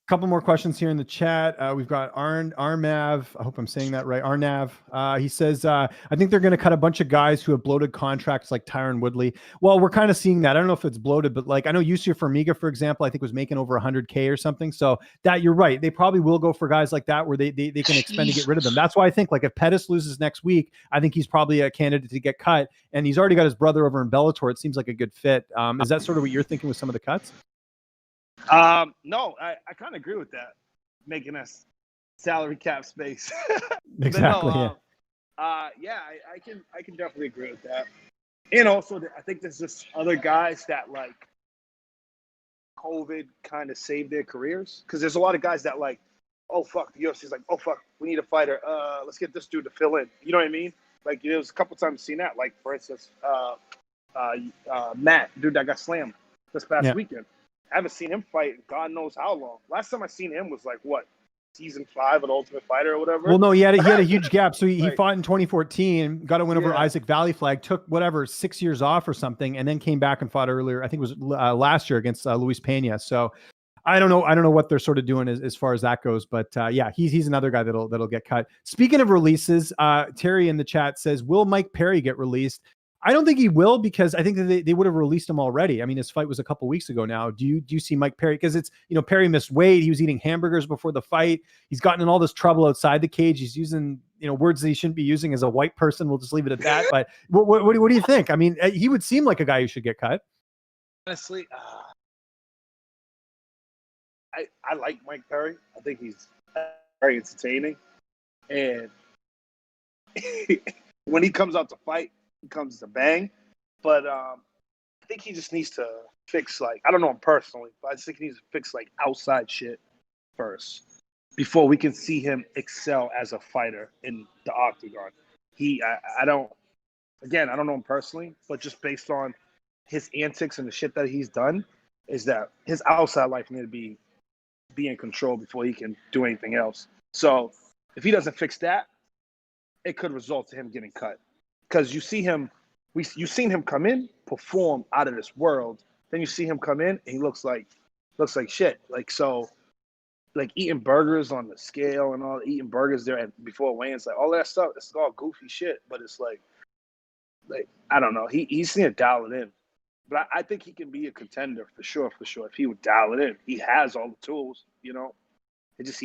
Couple more questions here in the chat. We've got Armav. I hope I'm saying that right. Arnav. He says, I think they're going to cut a bunch of guys who have bloated contracts like Tyron Woodley. Well, we're kind of seeing that. I don't know if it's bloated, but like I know Yusuf Formiga, for example, I think was making over 100K or something. So that you're right. They probably will go for guys like that where they can expend to get rid of them. That's why I think like if Pettis loses next week, I think he's probably a candidate to get cut. And he's already got his brother over in Bellator. It seems like a good fit. Is that sort of what you're thinking with some of the cuts? No, I kind of agree with that, making us salary cap space. Exactly. No, yeah, I can definitely agree with that. And also, I think there's just other guys that like COVID kind of saved their careers because there's a lot of guys that like, oh fuck, the UFC's like, oh fuck, we need a fighter. Let's get this dude to fill in. You know what I mean? Like there was a couple times seen that. Like for instance, Matt, dude that got slammed this past weekend. I haven't seen him fight in God knows how long. Last time I seen him was like what, season 5 of The Ultimate Fighter or whatever. Well, no, he had a huge gap. So he fought in 2014, got a win over Isaac Valley Flag, took whatever 6 years off or something, and then came back and fought earlier. I think it was last year against Luis Pena. So I don't know what they're sort of doing as far as that goes, but yeah, he's another guy that'll get cut. Speaking of releases, Terry in the chat says, will Mike Perry get released? I don't think he will because I think that they would have released him already. I mean, his fight was a couple weeks ago now. Do you see Mike Perry? Because it's, Perry missed weight. He was eating hamburgers before the fight. He's gotten in all this trouble outside the cage. He's using, words that he shouldn't be using as a white person. We'll just leave it at that. But what do you think? I mean, he would seem like a guy who should get cut. Honestly, I like Mike Perry. I think he's very entertaining. And when he comes out to fight, he comes to bang. But I think he just needs to fix, I don't know him personally, but I just think he needs to fix, outside shit first before we can see him excel as a fighter in the Octagon. I don't know him personally, but just based on his antics and the shit that he's done, is that his outside life need to be in control before he can do anything else. So if he doesn't fix that, it could result to him getting cut. Because you've seen him come in, perform out of this world. Then you see him come in and he looks like shit. Eating burgers on the scale and all, eating burgers there and before weigh-ins, all that stuff. It's all goofy shit. But it's I don't know. He's going to dial it in. But I think he can be a contender for sure. If he would dial it in, he has all the tools. He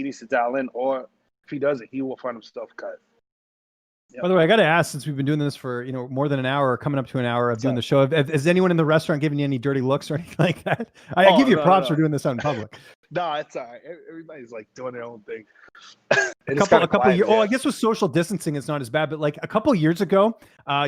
needs to dial in, or if he doesn't, he will find himself cut. Yep. By the way, I got to ask, since we've been doing this for more than an hour, coming up to an hour of doing the show, has anyone in the restaurant given you any dirty looks or anything like that? I give you props for doing this out in public. No, it's all right. Everybody's doing their own thing. A couple years. Oh, I guess with social distancing, it's not as bad. But a couple years ago,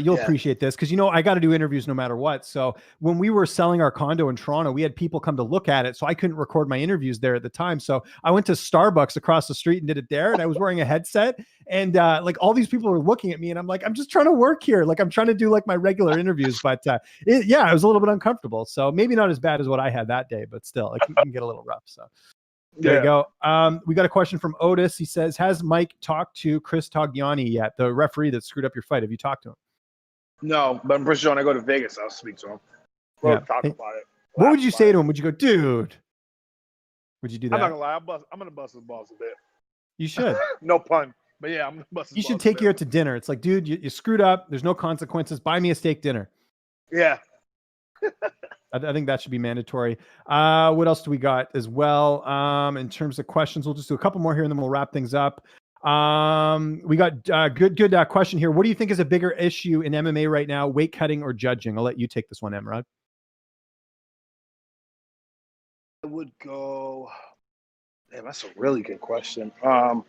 you'll appreciate this because I got to do interviews no matter what. So when we were selling our condo in Toronto, we had people come to look at it. So I couldn't record my interviews there at the time. So I went to Starbucks across the street and did it there. And I was wearing a headset. And all these people were looking at me, and I'm like, I'm just trying to work here. I'm trying to do my regular interviews. But it was a little bit uncomfortable. So maybe not as bad as what I had that day, but still, it can get a little rough. So. There you go. We got a question from Otis. He says, has Mike talked to Chris Togliani yet, the referee that screwed up your fight? Have you talked to him? No, but I'm pretty sure when I go to Vegas, I'll speak to him. We'll talk about it. What would you say to him? Would you go, dude? Would you do that? I'm not gonna lie. I'm gonna bust his balls a bit. You should. No pun. But yeah, I'm gonna bust his balls. You should take you out to dinner. It's like, dude, you screwed up. There's no consequences. Buy me a steak dinner. Yeah. I think that should be mandatory. What else do we got as well? In terms of questions, we'll just do a couple more here and then we'll wrap things up. We got good question here. What do you think is a bigger issue in MMA right now, weight cutting or judging? I'll let you take this one, Emrod. I would go, damn, that's a really good question. I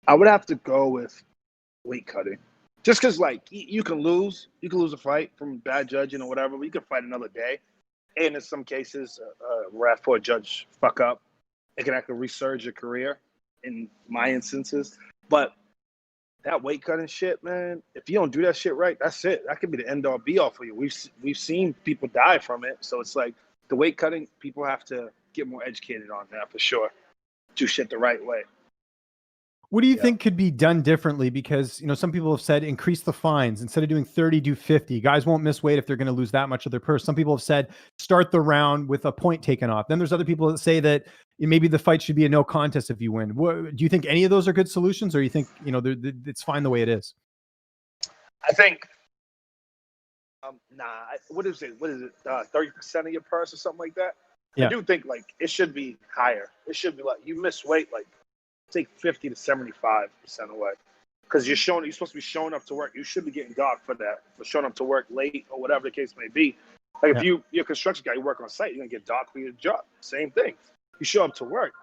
would have to go with weight cutting. Just because, you can lose a fight from bad judging or whatever, but you can fight another day. And in some cases, ref or judge fuck up, it can actually resurge your career. In my instances, but that weight cutting shit, man, if you don't do that shit right, that's it. That could be the end all be all for you. We've seen people die from it. So it's like the weight cutting, people have to get more educated on that for sure. Do shit the right way. What do you think could be done differently? Because, you know, some people have said increase the fines. Instead of doing 30, do 50. Guys won't miss weight if they're going to lose that much of their purse. Some people have said start the round with a point taken off. Then there's other people that say that maybe the fight should be a no contest if you win. Do you think any of those are good solutions, or you think, you know, it's fine the way it is? I think, what is it? 30% of your purse or something like that? Yeah. I do think like it should be higher. It should be like you miss weight, like take 50 to 75% away, because you're supposed to be showing up to work. You should be getting docked for that, for showing up to work late or whatever the case may be. Like if you're a construction guy, you work on site, you're gonna get docked for your job. Same thing. You show up to work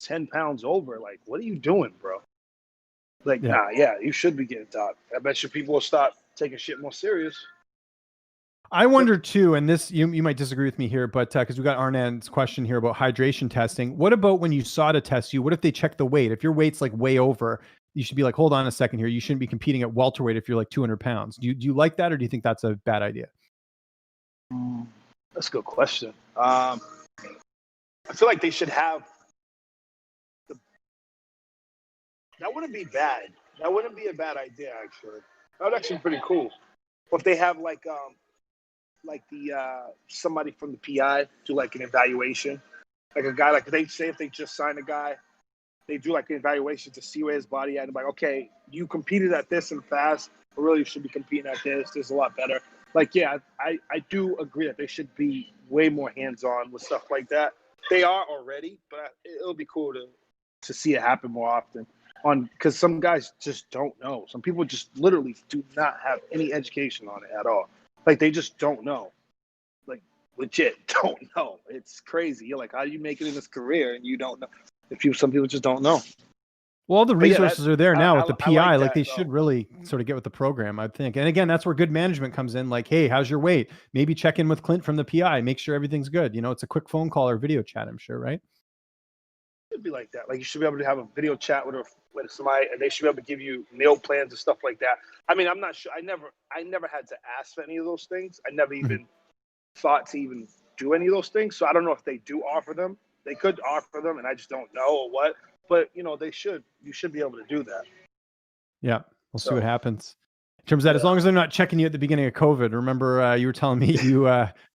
10 pounds over, like what are you doing, bro? Like you should be getting docked. I bet you people will start taking shit more serious. I wonder too, and this you might disagree with me here, but because we got Arnand's question here about hydration testing. What about when USADA tests you? What if they check the weight? If your weight's like way over, you should be like, hold on a second here. You shouldn't be competing at welterweight if you're like 200 pounds. Do you like that, or do you think that's a bad idea? That's a good question. I feel like they should have. That wouldn't be bad. That wouldn't be a bad idea, actually. That would actually be pretty cool. Or if they have like somebody from the PI do like an evaluation, like a guy, like they say if they just sign a guy, they do like an evaluation to see where his body at, and like, okay, you competed at this in the past, but really you should be competing at this. This is a lot better. Like, yeah, I do agree that they should be way more hands-on with stuff like that. They are already, but it'll be cool to see it happen more often. Because some guys just don't know. Some people just literally do not have any education on it at all. Like, they just don't know. Like, legit don't know. It's crazy. You're like, how do you make it in this career and you don't know? Some people just don't know. Well, the resources are there now with the PI. Like they though. should really sort of get with the program, I think. And again, that's where good management comes in. Like, hey, how's your weight? Maybe check in with Clint from the PI. Make sure everything's good. You know, it's a quick phone call or video chat, I'm sure, right? It should be like that. Like, you should be able to have a video chat with somebody, and they should be able to give you meal plans and stuff like that. I mean, I'm not sure. I never had to ask for any of those things. I never even thought to even do any of those things. So I don't know if they do offer them. They could offer them, and I just don't know or what. But, you know, you should be able to do that. Yeah. We'll see what happens. In terms of that, as long as they're not checking you at the beginning of COVID. Remember, you were telling me you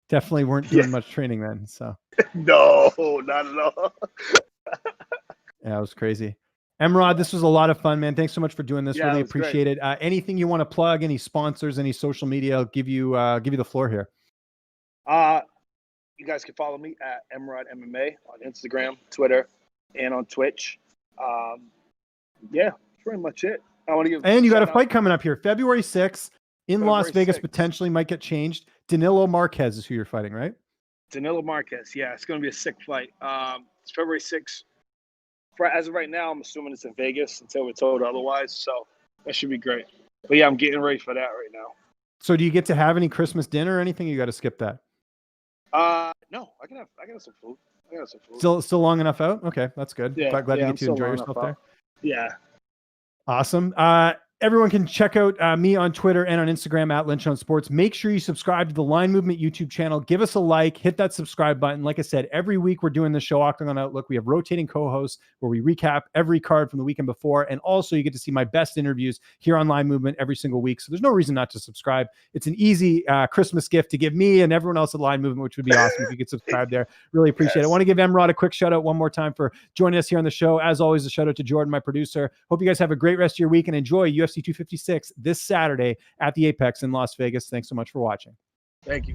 definitely weren't doing much training then. So no, not at all. Yeah, it was crazy. Emrod, this was a lot of fun, man. Thanks so much for doing this. Yeah, really appreciate it. Anything you want to plug, any sponsors, any social media, I'll give you the floor here. You guys can follow me at Emrod MMA on Instagram, Twitter, and on Twitch. Yeah, pretty much it. I want to give. And you got a fight coming up here, February 6th in Las Vegas. Potentially might get changed. Danilo Marquez is who you're fighting, right? Danilo Marquez. Yeah, it's going to be a sick fight. It's February 6th. As of right now, I'm assuming it's in Vegas until we're told otherwise. So that should be great. But yeah, I'm getting ready for that right now. So do you get to have any Christmas dinner or anything? You got to skip that. No, I can have some food. I got some food. Still long enough out? Okay, that's good. Yeah, Glad you get to enjoy yourself there. Yeah. Awesome. Everyone can check out me on Twitter and on Instagram at Lynch on Sports. Make sure you subscribe to the Line Movement YouTube channel. Give us a like, hit that subscribe button. Like I said, every week we're doing the show Octagon Outlook. We have rotating co-hosts where we recap every card from the weekend before. And also you get to see my best interviews here on Line Movement every single week. So there's no reason not to subscribe. It's an easy Christmas gift to give me and everyone else at Line Movement, which would be awesome if you could subscribe there. Really appreciate it. I want to give Emrod a quick shout out one more time for joining us here on the show. As always, a shout out to Jordan, my producer. Hope you guys have a great rest of your week and enjoy UFC 256 this Saturday at the Apex in Las Vegas. Thanks so much for watching. Thank you.